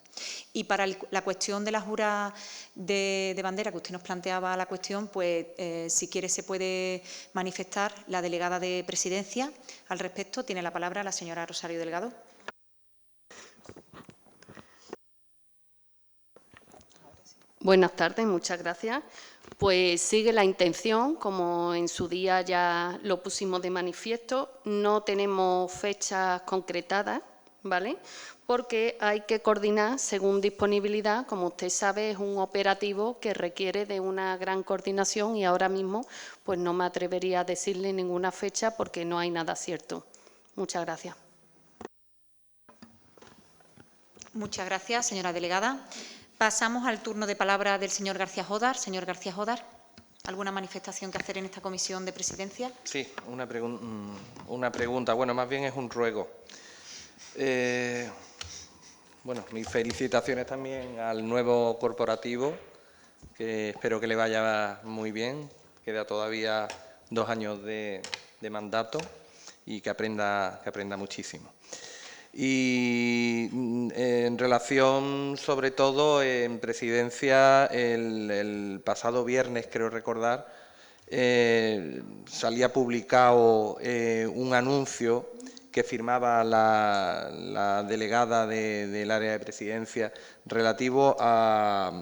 Y para la cuestión de la jura de bandera, que usted nos planteaba la cuestión, pues si quiere se puede manifestar la delegada de Presidencia al respecto. Tiene la palabra la señora Rosario Delgado. Buenas tardes, muchas gracias. Pues sigue la intención, como en su día ya lo pusimos de manifiesto. No tenemos fechas concretadas, ¿vale?, porque hay que coordinar según disponibilidad. Como usted sabe, es un operativo que requiere de una gran coordinación y ahora mismo pues no me atrevería a decirle ninguna fecha porque no hay nada cierto. Muchas gracias. Muchas gracias, señora delegada. Pasamos al turno de palabra del señor García Jodar. Señor García Jodar, ¿alguna manifestación que hacer en esta comisión de presidencia? Sí, una pregunta. Bueno, más bien es un ruego. Bueno, mis felicitaciones también al nuevo corporativo, que espero que le vaya muy bien. Queda todavía 2 años de mandato y que aprenda muchísimo. Y en relación, sobre todo, en presidencia, el pasado viernes, creo recordar, salía publicado un anuncio que firmaba la delegada del área de presidencia relativo a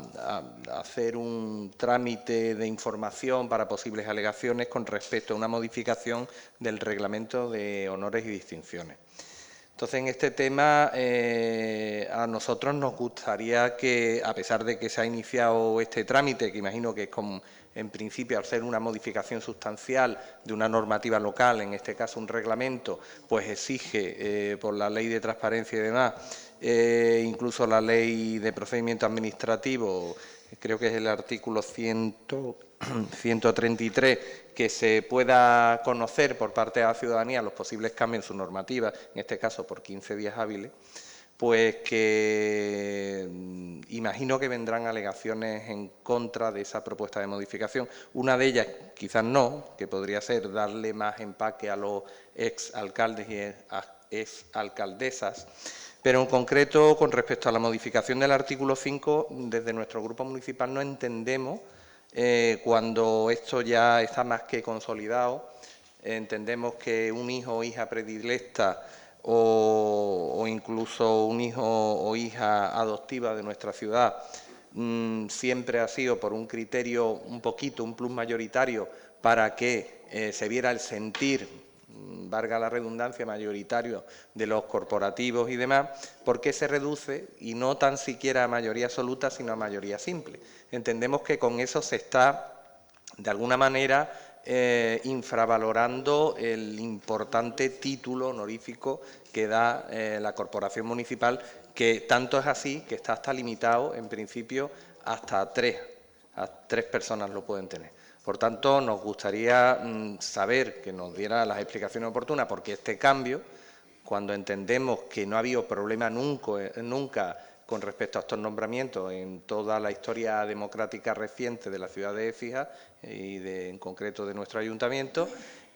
hacer un trámite de información para posibles alegaciones con respecto a una modificación del reglamento de honores y distinciones. Entonces, en este tema, a nosotros nos gustaría que, a pesar de que se ha iniciado este trámite, que imagino que es en principio, al ser una modificación sustancial de una normativa local, en este caso un reglamento, pues exige por la ley de transparencia y demás, incluso la ley de procedimiento administrativo, creo que es el artículo 133, que se pueda conocer por parte de la ciudadanía los posibles cambios en su normativa, en este caso por 15 días hábiles, pues que imagino que vendrán alegaciones en contra de esa propuesta de modificación. Una de ellas, quizás no, que podría ser darle más empaque a los exalcaldes y exalcaldesas, pero en concreto, con respecto a la modificación del artículo 5, desde nuestro grupo municipal no entendemos, cuando esto ya está más que consolidado, entendemos que un hijo o hija predilecta o incluso un hijo o hija adoptiva de nuestra ciudad siempre ha sido por un criterio un plus mayoritario para que se viera el sentir, valga la redundancia, mayoritario de los corporativos y demás. ¿Por qué se reduce? Y no tan siquiera a mayoría absoluta, sino a mayoría simple. Entendemos que con eso se está, de alguna manera, infravalorando el importante título honorífico que da la corporación municipal, que tanto es así que está hasta limitado, en principio, hasta tres personas lo pueden tener. Por tanto, nos gustaría saber, que nos diera las explicaciones oportunas, porque este cambio, cuando entendemos que no ha habido problema nunca con respecto a estos nombramientos en toda la historia democrática reciente de la ciudad de Écija y en concreto de nuestro ayuntamiento,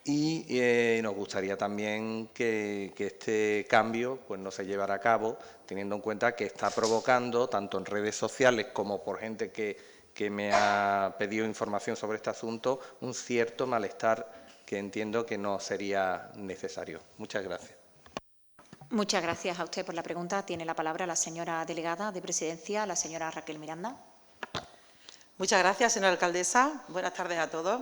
y nos gustaría también que este cambio pues, no se llevara a cabo, teniendo en cuenta que está provocando, tanto en redes sociales como por gente que me ha pedido información sobre este asunto, un cierto malestar que entiendo que no sería necesario. Muchas gracias. Muchas gracias a usted por la pregunta. Tiene la palabra la señora delegada de Presidencia, la señora Raquel Miranda. Muchas gracias, señora alcaldesa. Buenas tardes a todos.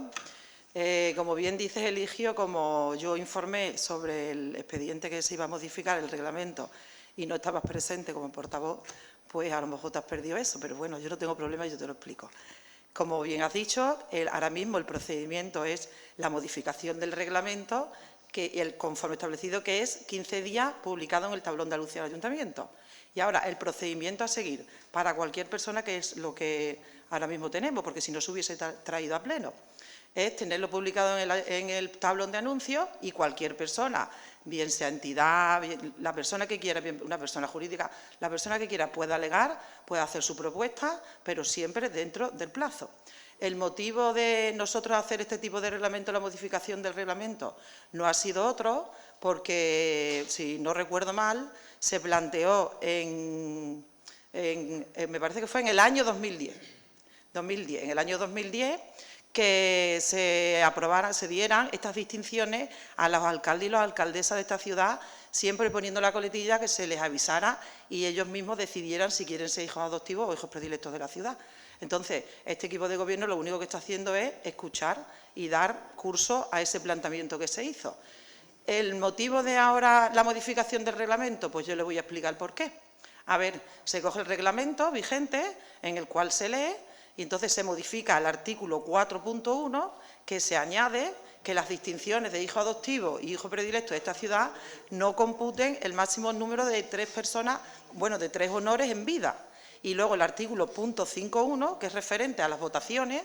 Como bien dice Eligio, como yo informé sobre el expediente que se iba a modificar el reglamento y no estabas presente como portavoz, pues a lo mejor te has perdido eso, pero bueno, yo no tengo problema y yo te lo explico. Como bien has dicho, ahora mismo el procedimiento es la modificación del reglamento, conforme establecido que es 15 días publicado en el tablón de anuncios del Ayuntamiento. Y ahora, el procedimiento a seguir para cualquier persona, que es lo que ahora mismo tenemos, porque si no se hubiese traído a pleno, es tenerlo publicado en el tablón de anuncios y cualquier persona, bien sea entidad, la persona que quiera, bien una persona jurídica, la persona que quiera puede alegar, puede hacer su propuesta, pero siempre dentro del plazo. El motivo de nosotros hacer este tipo de reglamento, la modificación del reglamento, no ha sido otro, porque, si no recuerdo mal, se planteó me parece que fue en el año 2010, en el año 2010, que se dieran estas distinciones a los alcaldes y las alcaldesas de esta ciudad, siempre poniendo la coletilla que se les avisara y ellos mismos decidieran si quieren ser hijos adoptivos o hijos predilectos de la ciudad. Entonces, este equipo de gobierno lo único que está haciendo es escuchar y dar curso a ese planteamiento que se hizo. ¿El motivo de ahora la modificación del reglamento? Pues yo le voy a explicar por qué. A ver, se coge el reglamento vigente en el cual se lee y entonces se modifica el artículo 4.1, que se añade que las distinciones de hijo adoptivo y hijo predilecto de esta ciudad no computen el máximo número de 3 personas, bueno, de 3 honores en vida. Y luego el artículo .5.1, que es referente a las votaciones,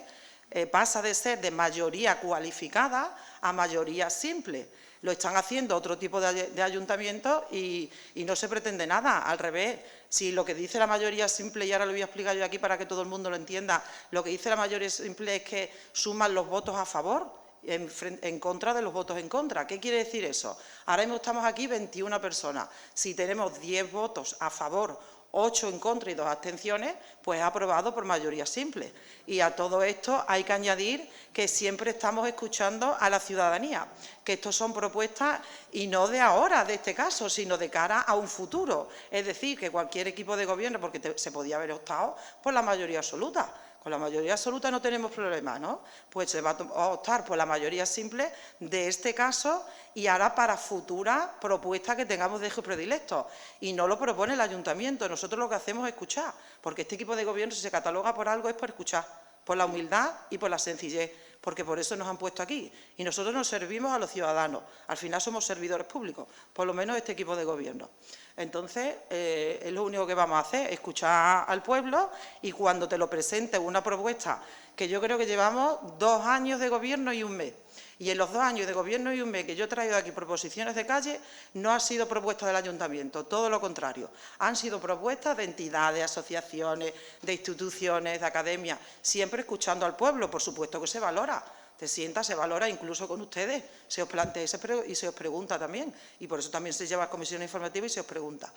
pasa de ser de mayoría cualificada a mayoría simple. Lo están haciendo otro tipo de ayuntamientos y no se pretende nada, al revés. Si lo que dice la mayoría simple, y ahora lo voy a explicar yo aquí para que todo el mundo lo entienda, lo que dice la mayoría simple es que suman los votos a favor en contra de los votos en contra. ¿Qué quiere decir eso? Ahora mismo estamos aquí 21 personas. Si tenemos 10 votos a favor, 8 en contra y 2 abstenciones, pues aprobado por mayoría simple. Y a todo esto hay que añadir que siempre estamos escuchando a la ciudadanía, que estos son propuestas y no de ahora, de este caso, sino de cara a un futuro. Es decir, que cualquier equipo de gobierno, porque se podía haber optado por la mayoría absoluta. Con la mayoría absoluta no tenemos problema, ¿no? Pues se va a optar por la mayoría simple de este caso y ahora para futuras propuestas que tengamos de hijos predilectos. Y no lo propone el ayuntamiento, nosotros lo que hacemos es escuchar, porque este equipo de gobierno, si se cataloga por algo, es por escuchar, por la humildad y por la sencillez, porque por eso nos han puesto aquí. Y nosotros nos servimos a los ciudadanos, al final somos servidores públicos, por lo menos este equipo de gobierno. Entonces, es lo único que vamos a hacer, escuchar al pueblo y cuando te lo presente una propuesta, que yo creo que llevamos 2 años de gobierno y 1 mes. Y en los 2 años de gobierno y 1 mes que yo he traído aquí proposiciones de calle, no han sido propuestas del ayuntamiento, todo lo contrario. Han sido propuestas de entidades, asociaciones, de instituciones, de academias, siempre escuchando al pueblo, por supuesto que se valora. Se sienta, se valora incluso con ustedes, se os plantea y se os pregunta también. Y por eso también se lleva a comisión informativa y se os pregunta.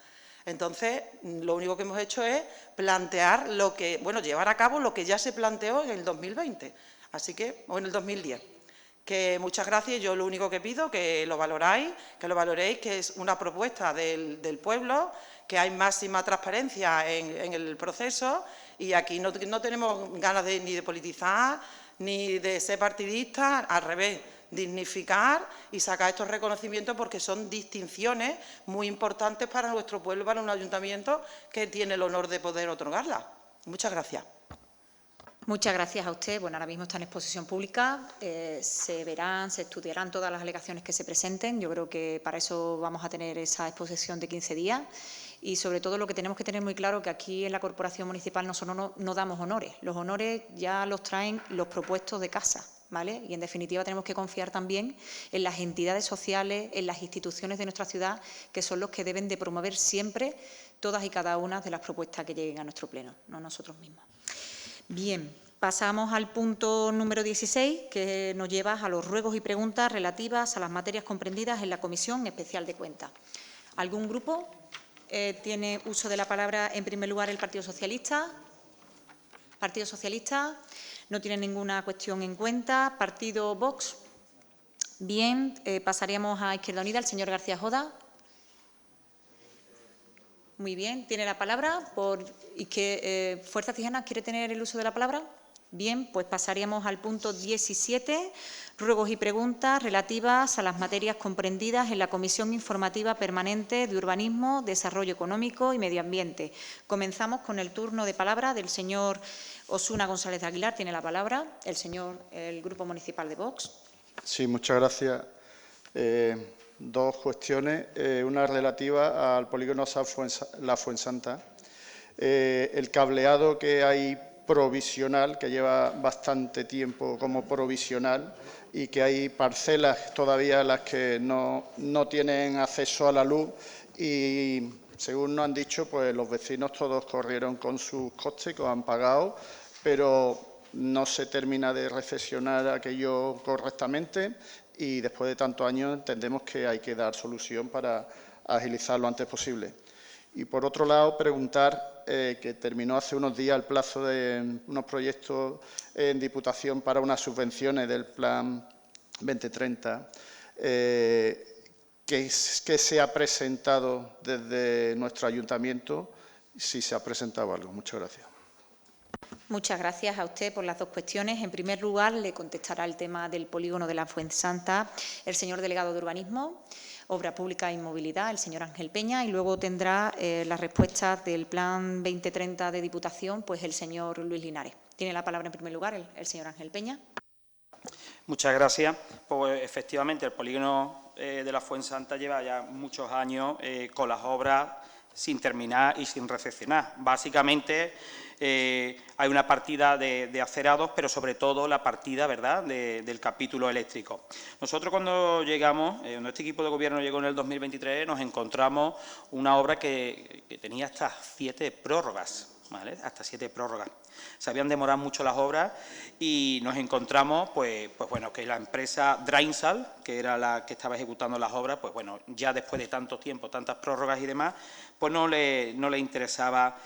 Entonces, lo único que hemos hecho es plantear llevar a cabo lo que ya se planteó en el 2020, o en el 2010. Que muchas gracias, yo lo único que pido que lo valoréis, que es una propuesta del pueblo, que hay máxima transparencia en el proceso y aquí no tenemos ganas ni de politizar, ni de ser partidistas, al revés, dignificar y sacar estos reconocimientos porque son distinciones muy importantes para nuestro pueblo, para un ayuntamiento que tiene el honor de poder otorgarlas. Muchas gracias. Muchas gracias a usted. Bueno, ahora mismo está en exposición pública. Se estudiarán todas las alegaciones que se presenten. Yo creo que para eso vamos a tener esa exposición de 15 días. Y sobre todo lo que tenemos que tener muy claro que aquí en la Corporación Municipal no damos honores. Los honores ya los traen los propuestos de casa, ¿vale? Y en definitiva tenemos que confiar también en las entidades sociales, en las instituciones de nuestra ciudad, que son los que deben de promover siempre todas y cada una de las propuestas que lleguen a nuestro pleno, no nosotros mismos. Bien, Pasamos al punto número 16, que nos lleva a los ruegos y preguntas relativas a las materias comprendidas en la Comisión Especial de Cuentas. ¿Algún grupo tiene uso de la palabra? En primer lugar, el Partido Socialista. Partido Socialista no tiene ninguna cuestión en cuenta. Partido Vox. Bien, pasaríamos a Izquierda Unida. El señor García Joda. Muy bien, tiene la palabra. ¿Y que Fuerza Ciudadana quiere tener el uso de la palabra? Bien, pues pasaríamos al punto 17, ruegos y preguntas relativas a las materias comprendidas en la Comisión Informativa Permanente de Urbanismo, Desarrollo Económico y Medio Ambiente. Comenzamos con el turno de palabra del señor Osuna González de Aguilar. Tiene la palabra el Grupo Municipal de Vox. Sí, muchas gracias. Dos cuestiones, una relativa al polígono La Fuensanta. El cableado que hay provisional, que lleva bastante tiempo como provisional y que hay parcelas todavía en las que no tienen acceso a la luz y, según nos han dicho, pues los vecinos todos corrieron con sus costes, que han pagado, pero no se termina de recepcionar aquello correctamente y después de tantos años entendemos que hay que dar solución para agilizar lo antes posible. Y, por otro lado, preguntar, que terminó hace unos días el plazo de unos proyectos en Diputación para unas subvenciones del Plan 2030, que se ha presentado desde nuestro ayuntamiento, si se ha presentado algo. Muchas gracias. Muchas gracias a usted por las dos cuestiones. En primer lugar, le contestará el tema del polígono de La Fuensanta el señor delegado de Urbanismo, Obra Pública e Movilidad, el señor Ángel Peña, y luego tendrá las respuestas del Plan 2030 de Diputación, pues el señor Luis Linares. Tiene la palabra en primer lugar el señor Ángel Peña. Muchas gracias. Pues efectivamente el polígono de La Fuensanta lleva ya muchos años con las obras sin terminar y sin recepcionar. Básicamente hay una partida de acerados, pero sobre todo la partida, ¿verdad?, del capítulo eléctrico. Nosotros, cuando llegamos, cuando este equipo de gobierno llegó en el 2023, nos encontramos una obra que tenía hasta 7 prórrogas, ¿vale? Hasta 7 prórrogas. Se habían demorado mucho las obras y nos encontramos, pues bueno, que la empresa Drainzal, que era la que estaba ejecutando las obras, pues bueno, ya después de tanto tiempo, tantas prórrogas y demás, pues no le interesaba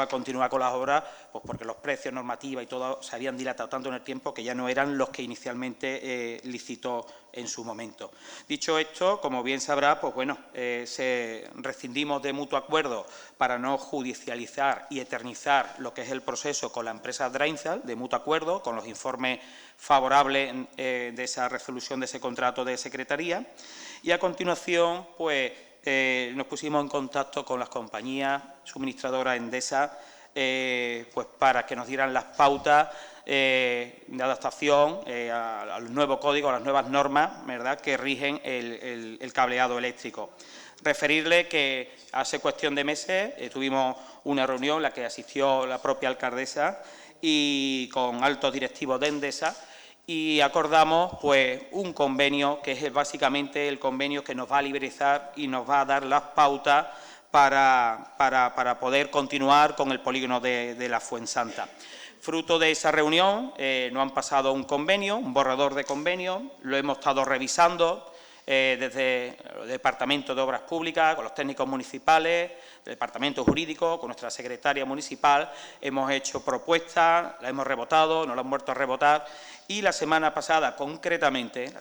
continuar con las obras, pues porque los precios, normativa y todo se habían dilatado tanto en el tiempo que ya no eran los que inicialmente licitó en su momento. Dicho esto, como bien sabrá, pues bueno, rescindimos de mutuo acuerdo para no judicializar y eternizar lo que es el proceso con la empresa Drainzal, de mutuo acuerdo, con los informes favorables de esa resolución de ese contrato de secretaría, y a continuación, pues nos pusimos en contacto con las compañías suministradoras Endesa, pues para que nos dieran las pautas de adaptación al nuevo código, a las nuevas normas, ¿verdad?, que rigen el cableado eléctrico. Referirle que hace cuestión de meses tuvimos una reunión en la que asistió la propia alcaldesa y con altos directivos de Endesa, y acordamos pues un convenio que es básicamente el convenio que nos va a liberalizar y nos va a dar las pautas para poder continuar con el polígono de La Fuensanta. Fruto de esa reunión nos han pasado un convenio, un borrador de convenio, lo hemos estado revisando desde el Departamento de Obras Públicas, con los técnicos municipales, el Departamento Jurídico, con nuestra secretaria municipal, hemos hecho propuestas, las hemos rebotado, nos las han vuelto a rebotar, y la semana pasada concretamente,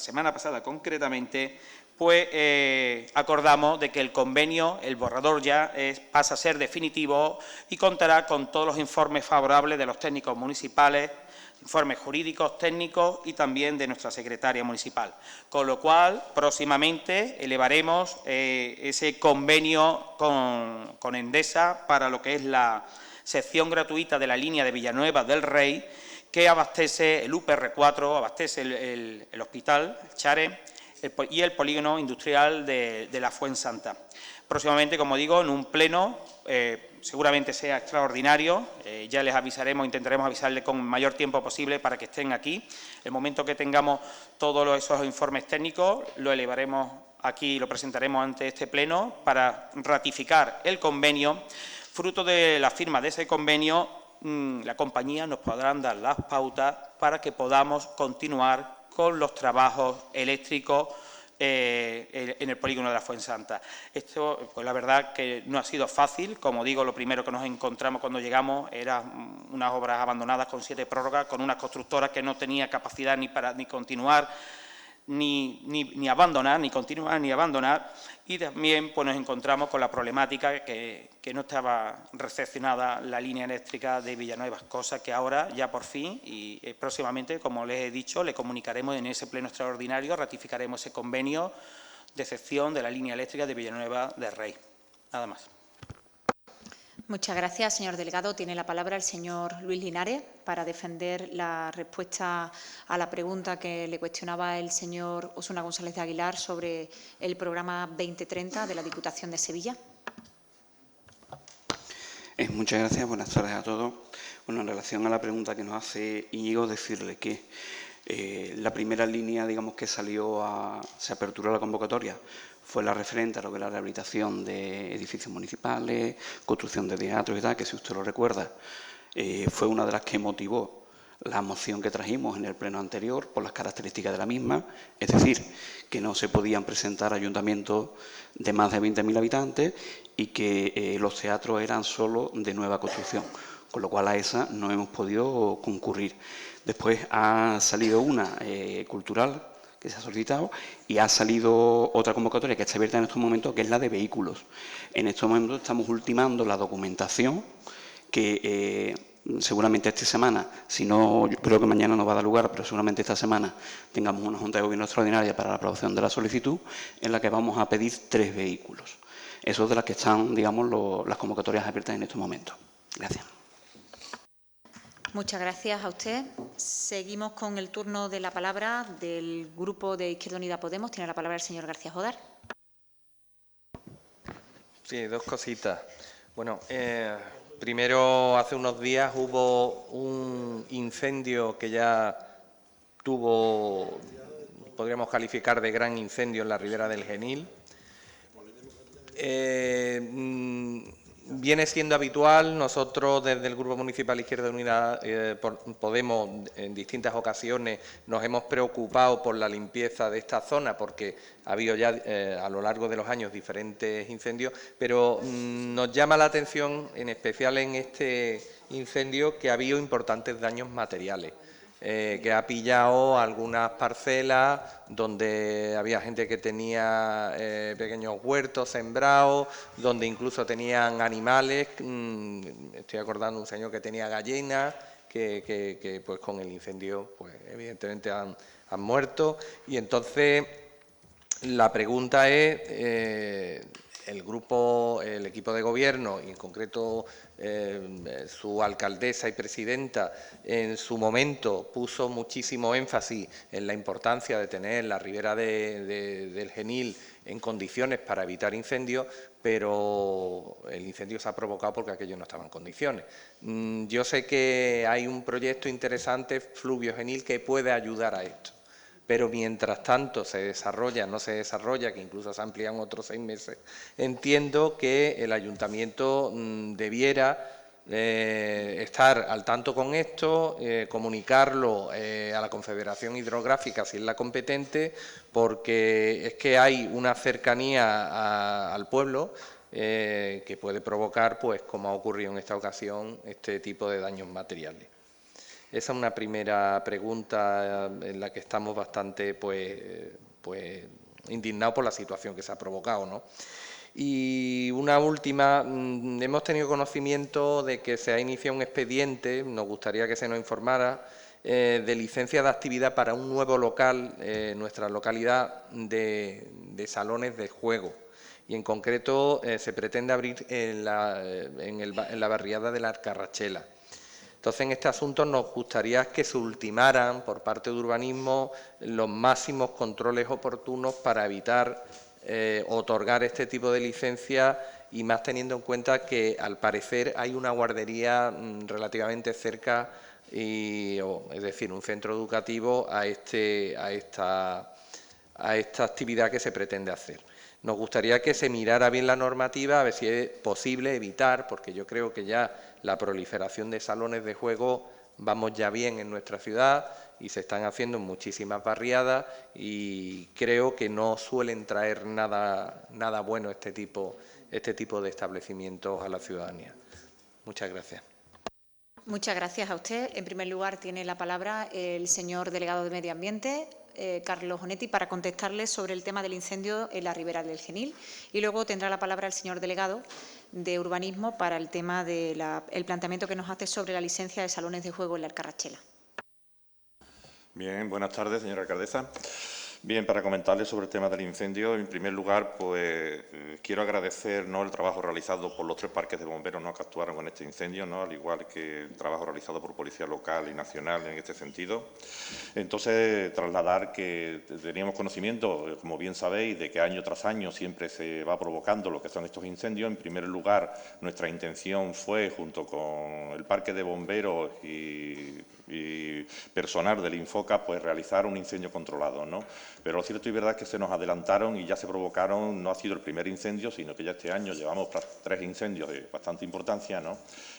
pues acordamos de que el convenio, el borrador ya pasa a ser definitivo y contará con todos los informes favorables de los técnicos municipales, informes jurídicos, técnicos y también de nuestra secretaria municipal. Con lo cual, próximamente elevaremos ese convenio con Endesa para lo que es la sección gratuita de la línea de Villanueva del Rey, que abastece el UPR4, abastece el hospital, el Chare, y el polígono industrial de La Fuensanta. Próximamente, como digo, en un pleno, seguramente sea extraordinario, ya les avisaremos, intentaremos avisarles con el mayor tiempo posible para que estén aquí. El momento que tengamos todos esos informes técnicos, lo elevaremos aquí y lo presentaremos ante este pleno para ratificar el convenio. Fruto de la firma de ese convenio, la compañía nos podrán dar las pautas para que podamos continuar con los trabajos eléctricos en el polígono de la Fuensanta. Esto, pues la verdad que no ha sido fácil. Como digo, lo primero que nos encontramos cuando llegamos eran unas obras abandonadas con 7 prórrogas, con unas constructoras que no tenía capacidad ni para continuar, ni abandonar, ni continuar, ni abandonar. Y también pues, nos encontramos con la problemática que no estaba recepcionada la línea eléctrica de Villanueva, cosa que ahora ya por fin y próximamente, como les he dicho, le comunicaremos en ese pleno extraordinario, ratificaremos ese convenio de cesión de la línea eléctrica de Villanueva del Rey. Nada más. Muchas gracias, señor delegado. Tiene la palabra el señor Luis Linares para defender la respuesta a la pregunta que le cuestionaba el señor Osuna González de Aguilar sobre el programa 2030 de la Diputación de Sevilla. Muchas gracias. Buenas tardes a todos. Bueno, en relación a la pregunta que nos hace Íñigo, decirle que la primera línea, digamos, que se aperturó la convocatoria fue la referente a lo que es la rehabilitación de edificios municipales, construcción de teatros y tal, que si usted lo recuerda, fue una de las que motivó la moción que trajimos en el pleno anterior por las características de la misma, es decir, que no se podían presentar ayuntamientos de más de 20.000 habitantes y que los teatros eran solo de nueva construcción, con lo cual a esa no hemos podido concurrir. Después ha salido una cultural que se ha solicitado y ha salido otra convocatoria que está abierta en estos momentos, que es la de vehículos. En estos momentos estamos ultimando la documentación que seguramente esta semana, si no, yo creo que mañana no va a dar lugar, pero seguramente esta semana tengamos una Junta de Gobierno extraordinaria para la aprobación de la solicitud, en la que vamos a pedir 3 vehículos. Eso es de las que están, digamos, las convocatorias abiertas en estos momentos. Gracias. Muchas gracias a usted. Seguimos con el turno de la palabra del Grupo de Izquierda Unida Podemos. Tiene la palabra el señor García Jodar. Sí, 2 cositas. Bueno, primero, hace unos días hubo un incendio que ya tuvo, podríamos calificar de gran incendio en la ribera del Genil. Viene siendo habitual, nosotros desde el Grupo Municipal Izquierda Unida Podemos en distintas ocasiones nos hemos preocupado por la limpieza de esta zona porque ha habido ya a lo largo de los años diferentes incendios, pero nos llama la atención, en especial en este incendio, que ha habido importantes daños materiales. Que ha pillado algunas parcelas donde había gente que tenía pequeños huertos sembrados, donde incluso tenían animales. Estoy acordando un señor que tenía gallinas, que pues con el incendio pues evidentemente han muerto. Y entonces la pregunta es, el equipo de gobierno y en concreto su alcaldesa y presidenta en su momento puso muchísimo énfasis en la importancia de tener la ribera del Genil en condiciones para evitar incendios, pero el incendio se ha provocado porque aquello no estaba en condiciones. Yo sé que hay un proyecto interesante, Fluvio Genil, que puede ayudar a esto. Pero mientras tanto se desarrolla, no se desarrolla, que incluso se amplían otros 6 meses, entiendo que el ayuntamiento debiera estar al tanto con esto, comunicarlo a la Confederación Hidrográfica si es la competente, porque es que hay una cercanía al pueblo que puede provocar, pues como ha ocurrido en esta ocasión, este tipo de daños materiales. Esa es una primera pregunta en la que estamos bastante pues indignados por la situación que se ha provocado, ¿no? Y una última, hemos tenido conocimiento de que se ha iniciado un expediente, nos gustaría que se nos informara, de licencia de actividad para un nuevo local en nuestra localidad de salones de juego. Y en concreto se pretende abrir en la barriada de la Arcarrachela. Entonces, en este asunto nos gustaría que se ultimaran por parte de urbanismo los máximos controles oportunos para evitar otorgar este tipo de licencias y más teniendo en cuenta que al parecer hay una guardería relativamente cerca, es decir, un centro educativo a esta actividad que se pretende hacer. Nos gustaría que se mirara bien la normativa, a ver si es posible evitar, porque yo creo que ya la proliferación de salones de juego vamos ya bien en nuestra ciudad y se están haciendo muchísimas barriadas y creo que no suelen traer nada bueno este tipo de establecimientos a la ciudadanía. Muchas gracias. Muchas gracias a usted. En primer lugar, tiene la palabra el señor delegado de Medio Ambiente, Carlos Onetti, para contestarle sobre el tema del incendio en la Ribera del Genil. Y luego tendrá la palabra el señor delegado de Urbanismo para el tema del planteamiento que nos hace sobre la licencia de salones de juego en la Alcarrachela. Bien, buenas tardes, señora alcaldesa. Bien, para comentarle sobre el tema del incendio, en primer lugar, pues quiero agradecer el trabajo realizado por los 3 parques de bomberos que actuaron en este incendio, al igual que el trabajo realizado por Policía Local y Nacional en este sentido. Entonces, trasladar que teníamos conocimiento, como bien sabéis, de que año tras año siempre se va provocando lo que son estos incendios. En primer lugar, nuestra intención fue, junto con el parque de bomberos y personal del Infoca, pues realizar un incendio controlado, Pero lo cierto y verdad es que se nos adelantaron y ya se provocaron, no ha sido el primer incendio, sino que ya este año llevamos 3 incendios de bastante importancia,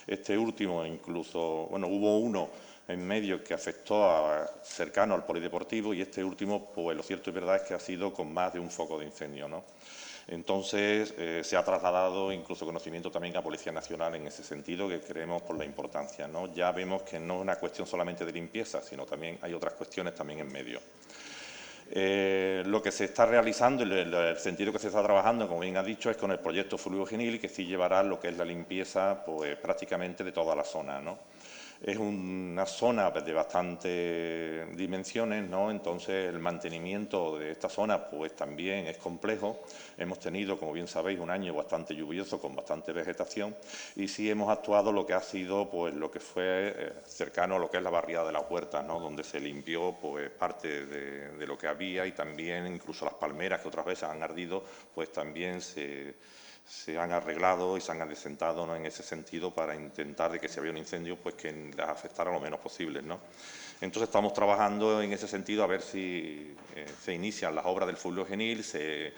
Este último incluso, hubo uno en medio que afectó cercano al polideportivo y este último, pues lo cierto y verdad es que ha sido con más de un foco de incendio, Entonces, se ha trasladado incluso conocimiento también a Policía Nacional en ese sentido, que creemos por la importancia, Ya vemos que no es una cuestión solamente de limpieza, sino también hay otras cuestiones también en medio. Lo que se está realizando, el sentido que se está trabajando, como bien ha dicho, es con el proyecto Fluido Genil, que sí llevará lo que es la limpieza pues, prácticamente de toda la zona, Es una zona de bastantes dimensiones, Entonces, el mantenimiento de esta zona pues también es complejo. Hemos tenido, como bien sabéis, un año bastante lluvioso con bastante vegetación y sí hemos actuado lo que ha sido pues lo que fue cercano a lo que es la barriada de las Huertas, donde se limpió pues parte de lo que había y también incluso las palmeras que otras veces han ardido, pues también se han arreglado y se han adecentado en ese sentido para intentar de que si había un incendio pues que las afectara lo menos posible. Entonces estamos trabajando en ese sentido a ver si se inician las obras del Fluido Genil, se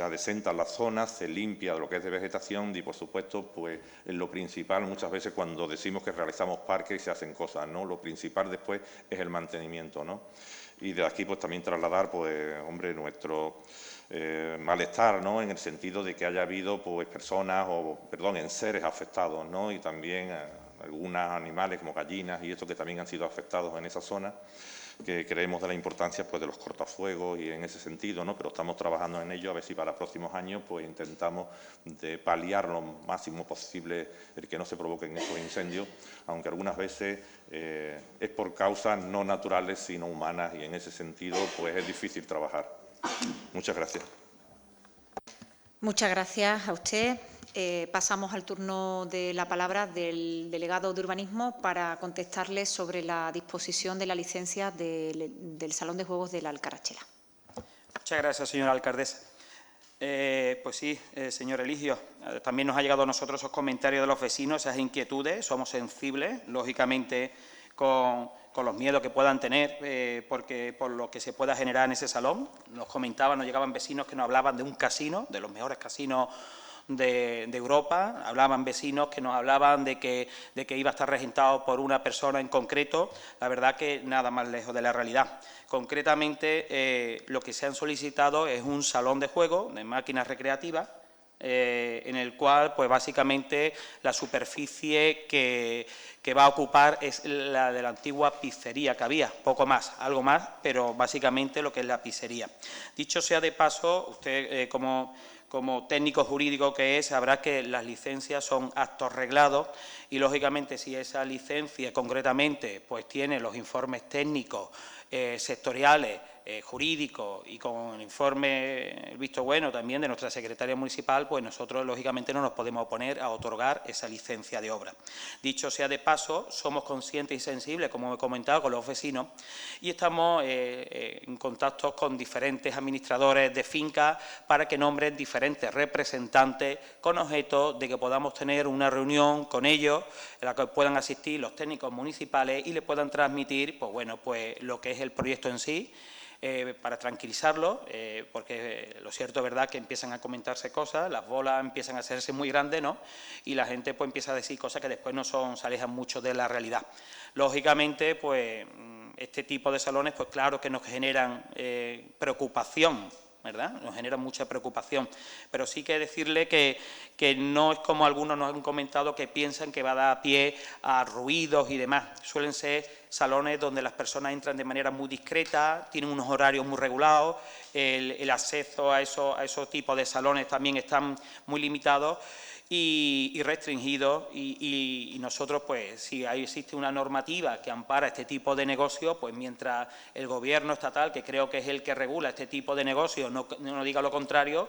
adecentan las zonas, se limpia lo que es de vegetación y por supuesto pues es lo principal muchas veces cuando decimos que realizamos parques y se hacen cosas, lo principal después es el mantenimiento, Y de aquí pues también trasladar pues nuestro malestar, en el sentido de que haya habido pues enseres afectados, y también algunos animales como gallinas y estos que también han sido afectados en esa zona, que creemos de la importancia pues de los cortafuegos y en ese sentido, pero estamos trabajando en ello a ver si para próximos años pues intentamos de paliar lo máximo posible el que no se provoquen estos incendios, aunque algunas veces es por causas no naturales sino humanas y en ese sentido pues es difícil trabajar. Muchas gracias. Muchas gracias a usted. Pasamos al turno de la palabra del delegado de Urbanismo para contestarle sobre la disposición de la licencia del Salón de Juegos de la Alcarrachela. Muchas gracias, señora alcaldesa. Pues sí, señor Eligio, también nos ha llegado a nosotros esos comentarios de los vecinos, esas inquietudes. Somos sensibles, lógicamente, con los miedos que puedan tener por lo que se pueda generar en ese salón. Nos llegaban vecinos que nos hablaban de un casino, de los mejores casinos de Europa. Hablaban vecinos que nos hablaban de que iba a estar regentado por una persona en concreto. La verdad que nada más lejos de la realidad. Concretamente, lo que se han solicitado es un salón de juego de máquinas recreativas, en el cual, pues básicamente, la superficie que va a ocupar es la de la antigua pizzería que había, poco más, algo más, pero básicamente lo que es la pizzería. Dicho sea de paso, usted como técnico jurídico que es, sabrá que las licencias son actos reglados y, lógicamente, si esa licencia concretamente pues tiene los informes técnicos, sectoriales, jurídicos y con el informe, el visto bueno también de nuestra secretaria municipal, pues nosotros lógicamente no nos podemos oponer a otorgar esa licencia de obra. Dicho sea de paso, somos conscientes y sensibles, como he comentado, con los vecinos y estamos en contacto con diferentes administradores de fincas para que nombren diferentes representantes con objeto de que podamos tener una reunión con ellos en la que puedan asistir los técnicos municipales y le puedan transmitir pues lo que es el proyecto en sí, para tranquilizarlos, porque lo cierto es verdad que empiezan a comentarse cosas, las bolas empiezan a hacerse muy grandes, ¿no? Y la gente pues empieza a decir cosas que después no son, se alejan mucho de la realidad. Lógicamente, pues este tipo de salones, pues claro que nos generan preocupación, ¿verdad? Nos genera mucha preocupación, pero sí que decirle que no es como algunos nos han comentado que piensan que va a dar pie a ruidos y demás. Suelen ser salones donde las personas entran de manera muy discreta, tienen unos horarios muy regulados, el acceso a esos tipos de salones también están muy limitados y restringidos, y nosotros, pues, si existe una normativa que ampara este tipo de negocio, pues mientras el Gobierno estatal, que creo que es el que regula este tipo de negocios, no diga lo contrario,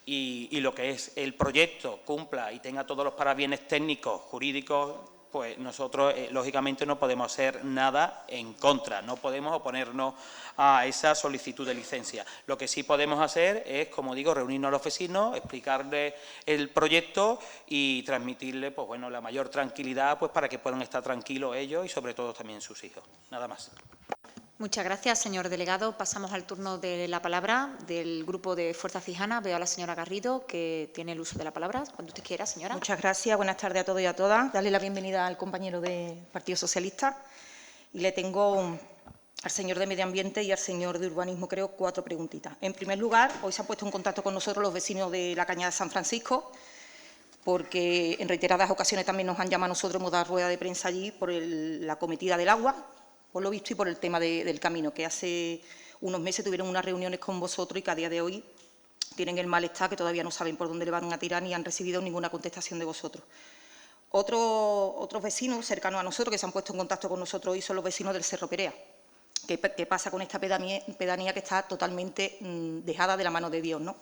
y lo que es el proyecto cumpla y tenga todos los parabienes técnicos, jurídicos, pues nosotros, lógicamente, no podemos hacer nada en contra, no podemos oponernos a esa solicitud de licencia. Lo que sí podemos hacer es, como digo, reunirnos a los vecinos, explicarles el proyecto y transmitirles, pues bueno, la mayor tranquilidad, pues para que puedan estar tranquilos ellos y sobre todo también sus hijos. Nada más. Muchas gracias, señor delegado. Pasamos al turno de la palabra del Grupo de Fuerza Cijana. Veo a la señora Garrido, que tiene el uso de la palabra. Cuando usted quiera, señora. Muchas gracias. Buenas tardes a todos y a todas. Darle la bienvenida al compañero del Partido Socialista. Y le tengo al señor de Medio Ambiente y al señor de Urbanismo, creo, 4 preguntitas. En primer lugar, hoy se han puesto en contacto con nosotros los vecinos de la Cañada de San Francisco, porque en reiteradas ocasiones también nos han llamado a nosotros, hemos dado rueda de prensa allí por la cometida del agua, por lo visto, y por el tema del camino, que hace unos meses tuvieron unas reuniones con vosotros y que a día de hoy tienen el malestar, que todavía no saben por dónde le van a tirar ni han recibido ninguna contestación de vosotros. Otros vecinos cercanos a nosotros que se han puesto en contacto con nosotros hoy son los vecinos del Cerro Perea. ¿Qué pasa con esta pedanía que está totalmente dejada de la mano de Dios, ¿no?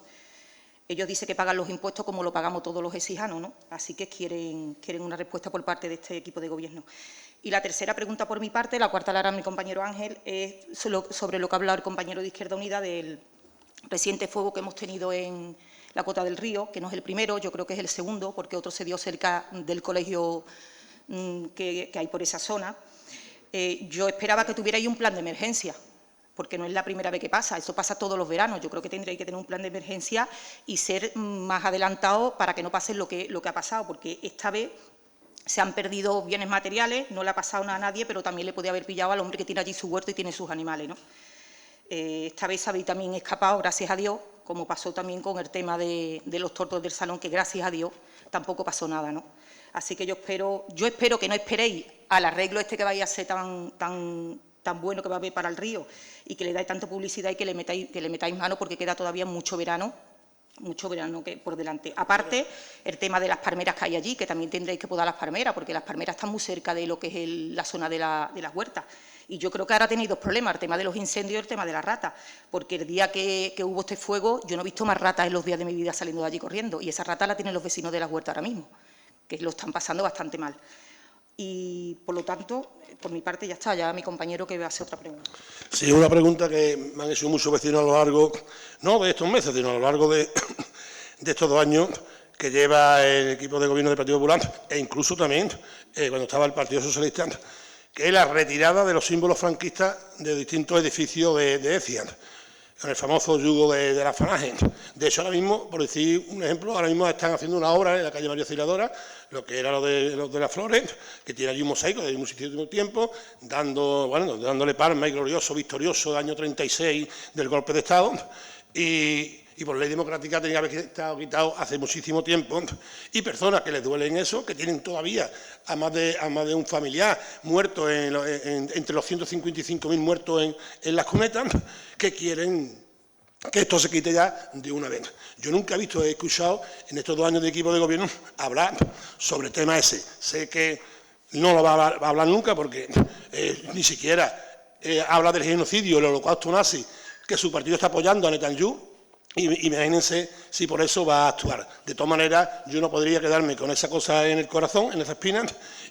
Ellos dicen que pagan los impuestos como lo pagamos todos los exijanos, ¿no? Así que quieren una respuesta por parte de este equipo de gobierno. Y la tercera pregunta por mi parte, la cuarta la hará mi compañero Ángel, es sobre lo que ha hablado el compañero de Izquierda Unida del reciente fuego que hemos tenido en la Cota del Río, que no es el primero, yo creo que es el segundo, porque otro se dio cerca del colegio que hay por esa zona. Yo esperaba que tuviera ahí un plan de emergencia, porque no es la primera vez que pasa, eso pasa todos los veranos. Yo creo que tendréis que tener un plan de emergencia y ser más adelantado para que no pase lo que ha pasado, porque esta vez se han perdido bienes materiales, no le ha pasado nada a nadie, pero también le podía haber pillado al hombre que tiene allí su huerto y tiene sus animales, ¿no? Esta vez habéis también escapado, gracias a Dios, como pasó también con el tema de los tortos del salón, que gracias a Dios tampoco pasó nada, ¿no? Así que yo espero que no esperéis al arreglo este que vaya a ser tan bueno que va a haber para el río y que le dais tanta publicidad y que le metáis mano, porque queda todavía mucho verano que por delante. Aparte, el tema de las palmeras que hay allí, que también tendréis que podar las palmeras, porque las palmeras están muy cerca de lo que es la zona de las huertas. Y yo creo que ahora tenéis 2 problemas, el tema de los incendios y el tema de las ratas, porque el día que hubo este fuego, yo no he visto más ratas en los días de mi vida saliendo de allí corriendo, y esa rata la tienen los vecinos de las huertas ahora mismo, que lo están pasando bastante mal. Y, por lo tanto, por mi parte ya está, ya mi compañero que va a hacer otra pregunta. Sí, una pregunta que me han hecho muchos vecinos a lo largo, no de estos meses, sino a lo largo de estos 2 años que lleva el equipo de gobierno del Partido Popular, e incluso también cuando estaba el Partido Socialista, que es la retirada de los símbolos franquistas de distintos edificios de Écija, con el famoso yugo de la Falange. De hecho, ahora mismo, por decir un ejemplo, ahora mismo están haciendo una obra en la calle María Auxiliadora, lo que era lo de las flores, que tiene allí un mosaico de muchísimo tiempo, dándole palma y glorioso, victorioso, del año 36 del golpe de Estado, y por ley democrática tenía que haber estado quitado hace muchísimo tiempo, y personas que les duelen eso, que tienen todavía a más de un familiar muerto, entre los 155.000 muertos en las cunetas, que quieren que esto se quite ya de una vez. Yo nunca he escuchado en estos 2 años de equipo de gobierno hablar sobre el tema ese. Sé que no lo va a hablar nunca porque ni siquiera habla del genocidio, el holocausto nazi, que su partido está apoyando a Netanyahu. Imagínense si por eso va a actuar. De todas maneras, yo no podría quedarme con esa cosa en el corazón, en esa espina,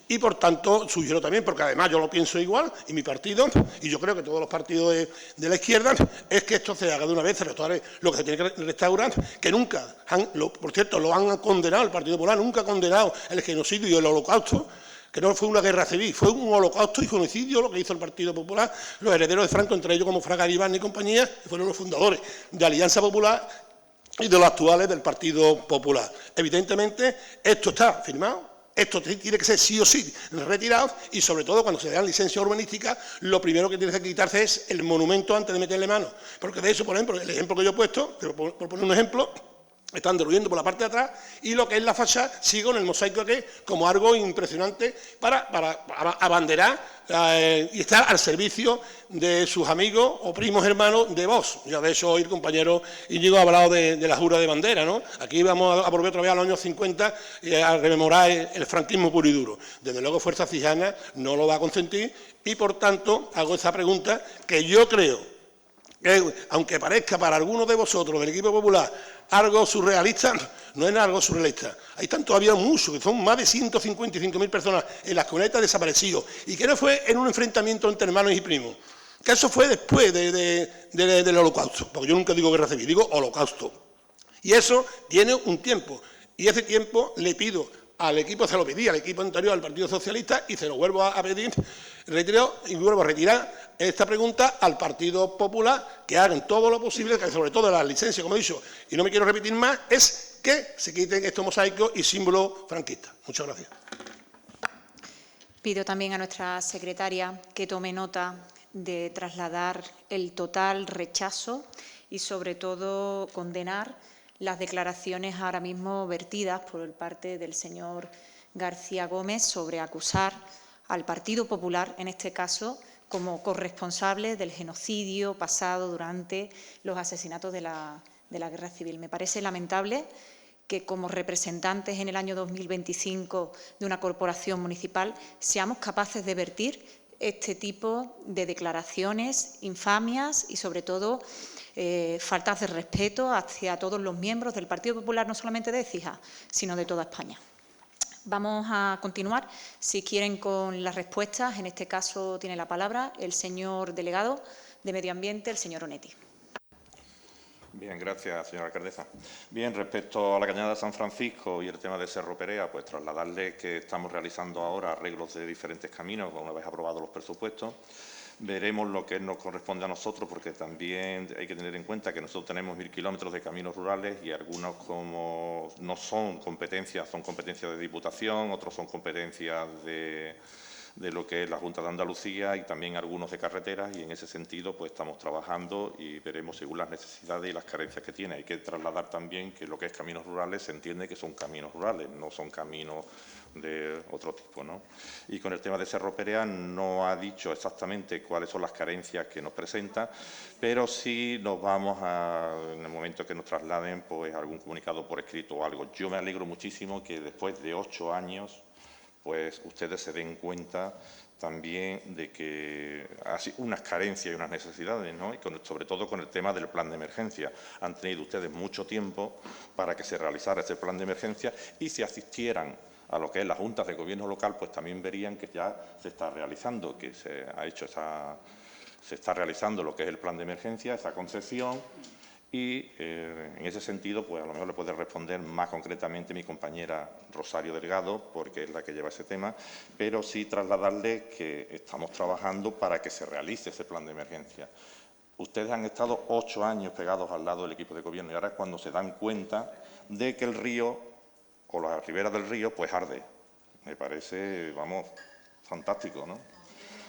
y por tanto sugiero también, porque además yo lo pienso igual, y mi partido, y yo creo que todos los partidos de la izquierda, es que esto se haga de una vez, se restaure lo que se tiene que restaurar, que nunca, por cierto, lo han condenado, el Partido Popular nunca ha condenado el genocidio y el holocausto, que no fue una guerra civil, fue un holocausto y genocidio lo que hizo el Partido Popular, los herederos de Franco, entre ellos como Fraga Iván y compañía, que fueron los fundadores de Alianza Popular y de los actuales del Partido Popular. Evidentemente, esto está firmado. Esto tiene que ser sí o sí retirado y, sobre todo, cuando se dan licencias urbanísticas, lo primero que tiene que quitarse es el monumento antes de meterle mano. Porque de eso, por ejemplo, el ejemplo que yo he puesto, por poner un ejemplo, están derruyendo por la parte de atrás y lo que es la fachada sigue con el mosaico aquí como algo impresionante para abanderar y estar al servicio de sus amigos o primos hermanos de Vox. Ya de hecho hoy el compañero Íñigo ha hablado de la jura de bandera, ¿no? Aquí vamos a volver otra vez a los años 50 a rememorar el franquismo puro y duro. Desde luego Fuerza Cijana no lo va a consentir y por tanto hago esa pregunta que yo creo que, aunque parezca para algunos de vosotros del equipo popular algo surrealista, no es algo surrealista. Ahí están todavía muchos, que son más de 155.000 personas en las comunidades desaparecidos, y que no fue en un enfrentamiento entre hermanos y primos, que eso fue después del holocausto, porque yo nunca digo guerra civil, digo holocausto. Y eso tiene un tiempo, y ese tiempo le pido al equipo, se lo pedí al equipo anterior al Partido Socialista y se lo vuelvo a pedir, retiro y vuelvo a retirar esta pregunta al Partido Popular, que hagan todo lo posible, que sobre todo las licencias, como he dicho, y no me quiero repetir más, es que se quiten estos mosaicos y símbolos franquistas. Muchas gracias. Pido también a nuestra secretaria que tome nota de trasladar el total rechazo y, sobre todo, condenar las declaraciones ahora mismo vertidas por parte del señor García Gómez sobre acusar al Partido Popular, en este caso, como corresponsable del genocidio pasado durante los asesinatos de la Guerra Civil. Me parece lamentable que, como representantes en el año 2025 de una corporación municipal, seamos capaces de vertir este tipo de declaraciones, infamias y, sobre todo, faltas de respeto hacia todos los miembros del Partido Popular, no solamente de Écija, sino de toda España. Vamos a continuar, si quieren, con las respuestas. En este caso tiene la palabra el señor delegado de Medio Ambiente, el señor Onetti. Bien, gracias, señora alcaldesa. Bien, respecto a la Cañada de San Francisco y el tema de Cerro Perea, pues trasladarle que estamos realizando ahora arreglos de diferentes caminos, una vez aprobados los presupuestos. Veremos lo que nos corresponde a nosotros, porque también hay que tener en cuenta que nosotros tenemos 1000 kilómetros de caminos rurales y algunos, como no son competencias de Diputación, otros son competencias de lo que es la Junta de Andalucía y también algunos de carreteras, y en ese sentido pues estamos trabajando y veremos según las necesidades y las carencias que tiene. Hay que trasladar también que lo que es caminos rurales se entiende que son caminos rurales, no son caminos de otro tipo, ¿no? Y con el tema de Cerro Perea no ha dicho exactamente cuáles son las carencias que nos presenta, pero sí nos vamos a, en el momento que nos trasladen, pues algún comunicado por escrito o algo. Yo me alegro muchísimo que después de 8 años pues ustedes se den cuenta también de que hay unas carencias y unas necesidades, ¿no? Y sobre todo con el tema del plan de emergencia. Han tenido ustedes mucho tiempo para que se realizara ese plan de emergencia, y si asistieran a lo que es las juntas de gobierno local, pues también verían que ya se está realizando, que se está realizando lo que es el plan de emergencia, esa concesión. Y en ese sentido, pues a lo mejor le puede responder más concretamente mi compañera Rosario Delgado, porque es la que lleva ese tema, pero sí trasladarle que estamos trabajando para que se realice ese plan de emergencia. Ustedes han estado 8 años pegados al lado del equipo de gobierno y ahora es cuando se dan cuenta de que el río o la ribera del río pues arde. Me parece, vamos, fantástico, ¿no?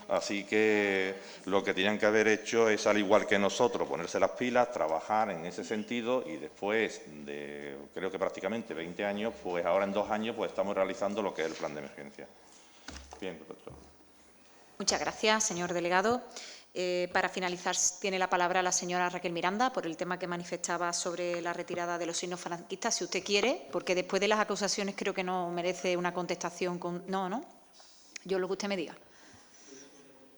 Así que lo que tenían que haber hecho es, al igual que nosotros, ponerse las pilas, trabajar en ese sentido, y después de, creo que prácticamente 20 años, pues ahora en 2 años pues estamos realizando lo que es el plan de emergencia. Bien, doctor. Muchas gracias, señor delegado. Para finalizar, tiene la palabra la señora Raquel Miranda por el tema que manifestaba sobre la retirada de los signos franquistas, si usted quiere, porque después de las acusaciones creo que no merece una contestación con... No. Yo lo que usted me diga.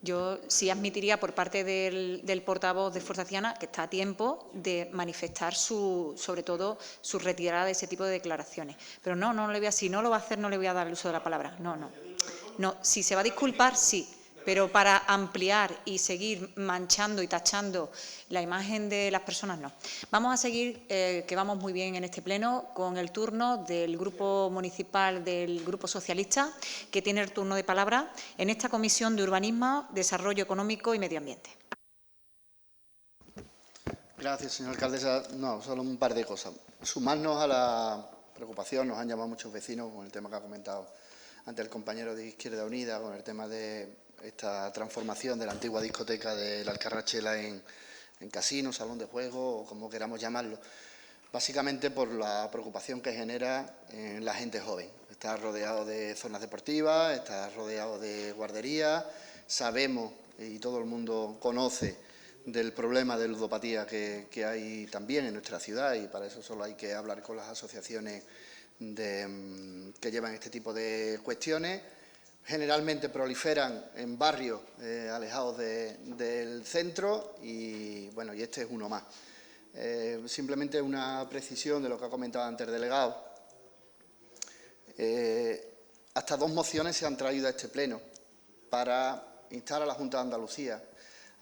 Yo sí admitiría por parte del portavoz de Fuerza Cijana que está a tiempo de manifestar sobre todo su retirada de ese tipo de declaraciones. Pero no le voy a, si no lo va a hacer, no le voy a dar el uso de la palabra. No. Si se va a disculpar, sí, pero para ampliar y seguir manchando y tachando la imagen de las personas, no. Vamos a seguir, que vamos muy bien en este pleno, con el turno del Grupo Municipal del Grupo Socialista, que tiene el turno de palabra en esta Comisión de Urbanismo, Desarrollo Económico y Medio Ambiente. Gracias, señora alcaldesa. No, solo un par de cosas. Sumarnos a la preocupación, nos han llamado muchos vecinos con el tema que ha comentado ante el compañero de Izquierda Unida, con el tema de esta transformación de la antigua discoteca de la Alcarrachela en casino, salón de juego o como queramos llamarlo. Básicamente por la preocupación que genera en la gente joven. Está rodeado de zonas deportivas, está rodeado de guarderías, sabemos y todo el mundo conoce del problema de ludopatía que hay también en nuestra ciudad, y para eso solo hay que hablar con las asociaciones que llevan este tipo de cuestiones. Generalmente proliferan en barrios alejados del centro y, bueno, y este es uno más. Simplemente una precisión de lo que ha comentado antes el delegado. Hasta 2 mociones se han traído a este pleno para instar a la Junta de Andalucía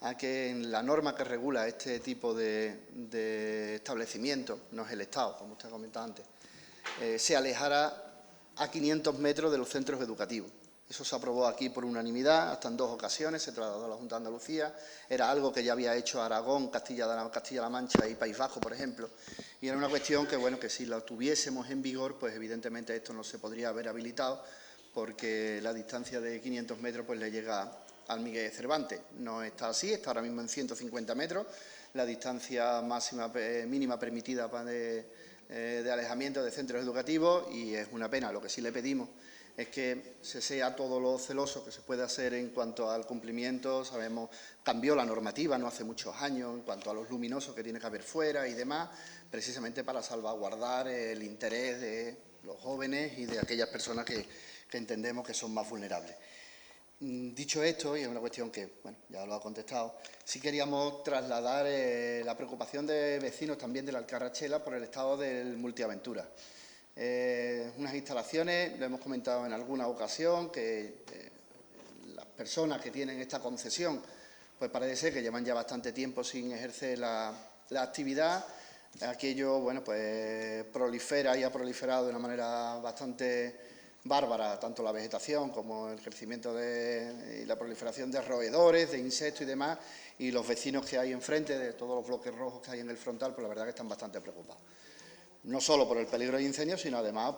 a que en la norma que regula este tipo de establecimientos, no es el Estado, como usted ha comentado antes, se alejara a 500 metros de los centros educativos. Eso se aprobó aquí por unanimidad, hasta en 2 ocasiones, se trasladó a la Junta de Andalucía. Era algo que ya había hecho Aragón, Castilla-La Mancha y País Vasco, por ejemplo. Y era una cuestión que, bueno, que si la tuviésemos en vigor, pues evidentemente esto no se podría haber habilitado, porque la distancia de 500 metros pues le llega al Miguel de Cervantes. No está así, está ahora mismo en 150 metros, la distancia mínima permitida de alejamiento de centros educativos, y es una pena. Lo que sí le pedimos es que se sea todo lo celoso que se puede hacer en cuanto al cumplimiento. Sabemos, cambió la normativa no hace muchos años en cuanto a los luminosos que tiene que haber fuera y demás, precisamente para salvaguardar el interés de los jóvenes y de aquellas personas que entendemos que son más vulnerables. Dicho esto, y es una cuestión que, bueno, ya lo ha contestado, sí queríamos trasladar la preocupación de vecinos también de la Alcarrachela por el estado del Multiaventura. Unas instalaciones, lo hemos comentado en alguna ocasión, que las personas que tienen esta concesión, pues parece ser que llevan ya bastante tiempo sin ejercer la actividad. Aquello, bueno, pues prolifera y ha proliferado de una manera bastante bárbara, tanto la vegetación como el crecimiento y la proliferación de roedores, de insectos y demás, y los vecinos que hay enfrente, de todos los bloques rojos que hay en el frontal, pues la verdad que están bastante preocupados. No solo por el peligro de incendios, sino además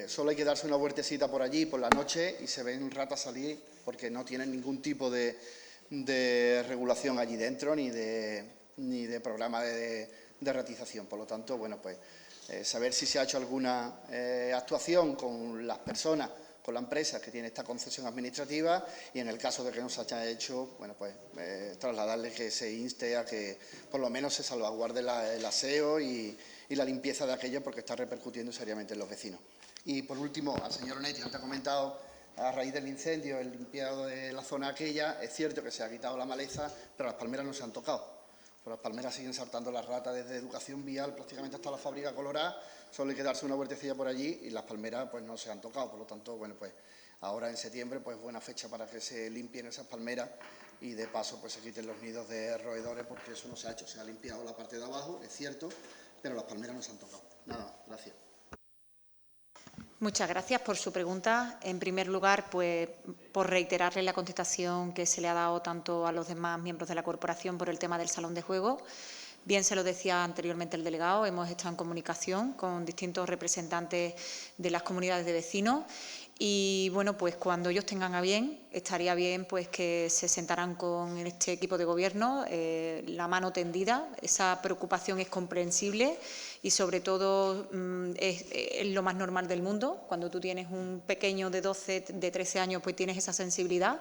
solo hay que darse una vueltecita por allí por la noche y se ven ratas salir, porque no tienen ningún tipo de regulación allí dentro, ni de programa de ratización. Por lo tanto, bueno, pues saber si se ha hecho alguna actuación con las personas, con la empresa que tiene esta concesión administrativa, y en el caso de que no se haya hecho, bueno, pues trasladarle que se inste a que por lo menos se salvaguarde el aseo y la limpieza de aquello, porque está repercutiendo seriamente en los vecinos. Y por último, al señor Onetti, que ha comentado a raíz del incendio el limpiado de la zona aquella. Es cierto que se ha quitado la maleza, pero las palmeras no se han tocado. Pero las palmeras siguen saltando las ratas desde educación vial prácticamente hasta la fábrica colorada. Solo hay que darse una vueltecilla por allí y las palmeras pues no se han tocado. Por lo tanto, bueno, pues ahora en septiembre pues buena fecha para que se limpien esas palmeras y de paso pues se quiten los nidos de roedores, porque eso no se ha hecho. Se ha limpiado la parte de abajo, es cierto, pero las palmeras no se han tocado. Nada más, gracias. Muchas gracias por su pregunta. En primer lugar, pues por reiterarle la contestación que se le ha dado tanto a los demás miembros de la corporación por el tema del salón de juego. Bien se lo decía anteriormente el delegado, hemos estado en comunicación con distintos representantes de las comunidades de vecinos y, bueno, pues cuando ellos tengan a bien, estaría bien pues que se sentaran con este equipo de gobierno, la mano tendida. Esa preocupación es comprensible y, sobre todo, es lo más normal del mundo. Cuando tú tienes un pequeño de 12, de 13 años, pues tienes esa sensibilidad.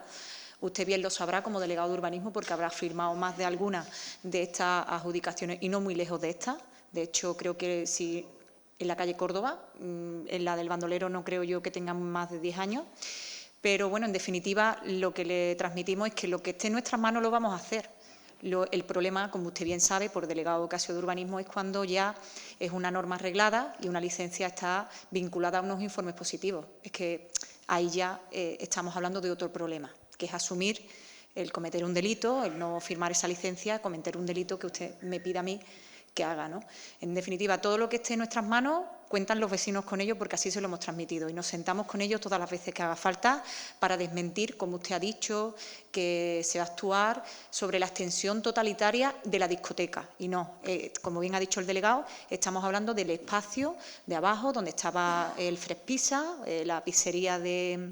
Usted bien lo sabrá como delegado de urbanismo, porque habrá firmado más de alguna de estas adjudicaciones y no muy lejos de estas. De hecho, creo que si en la calle Córdoba, en la del Bandolero no creo yo que tengan más de 10 años. Pero, bueno, en definitiva, lo que le transmitimos es que lo que esté en nuestras manos lo vamos a hacer. El problema, como usted bien sabe, por delegado que ha sido de urbanismo, es cuando ya es una norma arreglada y una licencia está vinculada a unos informes positivos. Es que ahí ya estamos hablando de otro problema, que es asumir el cometer un delito, el no firmar esa licencia, cometer un delito que usted me pida a mí que haga, ¿no? En definitiva, todo lo que esté en nuestras manos, cuentan los vecinos con ello porque así se lo hemos transmitido y nos sentamos con ellos todas las veces que haga falta para desmentir, como usted ha dicho, que se va a actuar sobre la extensión totalitaria de la discoteca. Y no, como bien ha dicho el delegado, estamos hablando del espacio de abajo donde estaba el Frespisa, la pizzería de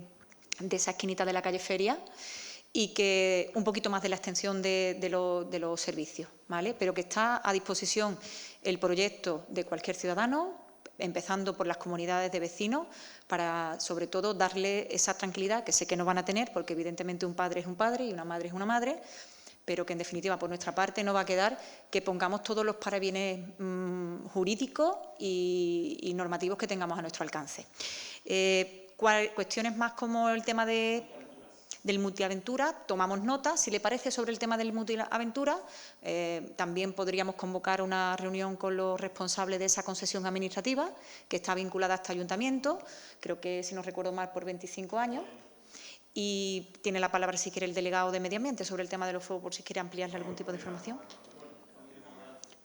esa esquinita de la calle Feria, y que un poquito más de la extensión de los servicios, ¿vale? Pero que está a disposición el proyecto de cualquier ciudadano, empezando por las comunidades de vecinos, para, sobre todo, darle esa tranquilidad que sé que no van a tener, porque evidentemente un padre es un padre y una madre es una madre, pero que en definitiva por nuestra parte no va a quedar que pongamos todos los parabienes jurídicos y normativos que tengamos a nuestro alcance. Cuestiones más como el tema del multiaventura, tomamos nota, si le parece, sobre el tema del multiaventura. También podríamos convocar una reunión con los responsables de esa concesión administrativa, que está vinculada a este ayuntamiento, creo que, si no recuerdo mal, por 25 años. Y tiene la palabra, si quiere, el delegado de Medio Ambiente sobre el tema de los fuegos, por si quiere ampliarle algún tipo de información.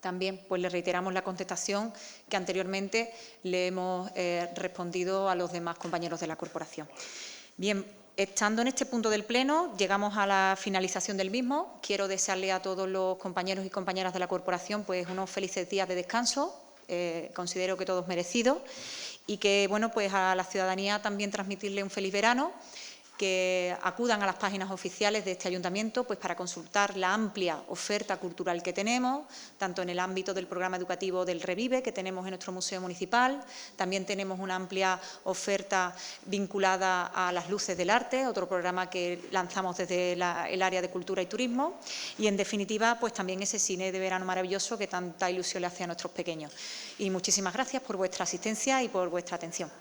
También, pues, le reiteramos la contestación que anteriormente le hemos respondido a los demás compañeros de la corporación. Bien, estando en este punto del Pleno, llegamos a la finalización del mismo. Quiero desearle a todos los compañeros y compañeras de la corporación pues unos felices días de descanso, considero que todos merecidos, y que, bueno, pues a la ciudadanía también transmitirle un feliz verano, que acudan a las páginas oficiales de este ayuntamiento pues para consultar la amplia oferta cultural que tenemos, tanto en el ámbito del programa educativo del Revive, que tenemos en nuestro museo municipal. También tenemos una amplia oferta vinculada a las luces del arte, otro programa que lanzamos desde el área de cultura y turismo, y en definitiva pues también ese cine de verano maravilloso que tanta ilusión le hace a nuestros pequeños. Y muchísimas gracias por vuestra asistencia y por vuestra atención.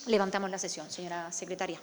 Levantamos la sesión, señora secretaria.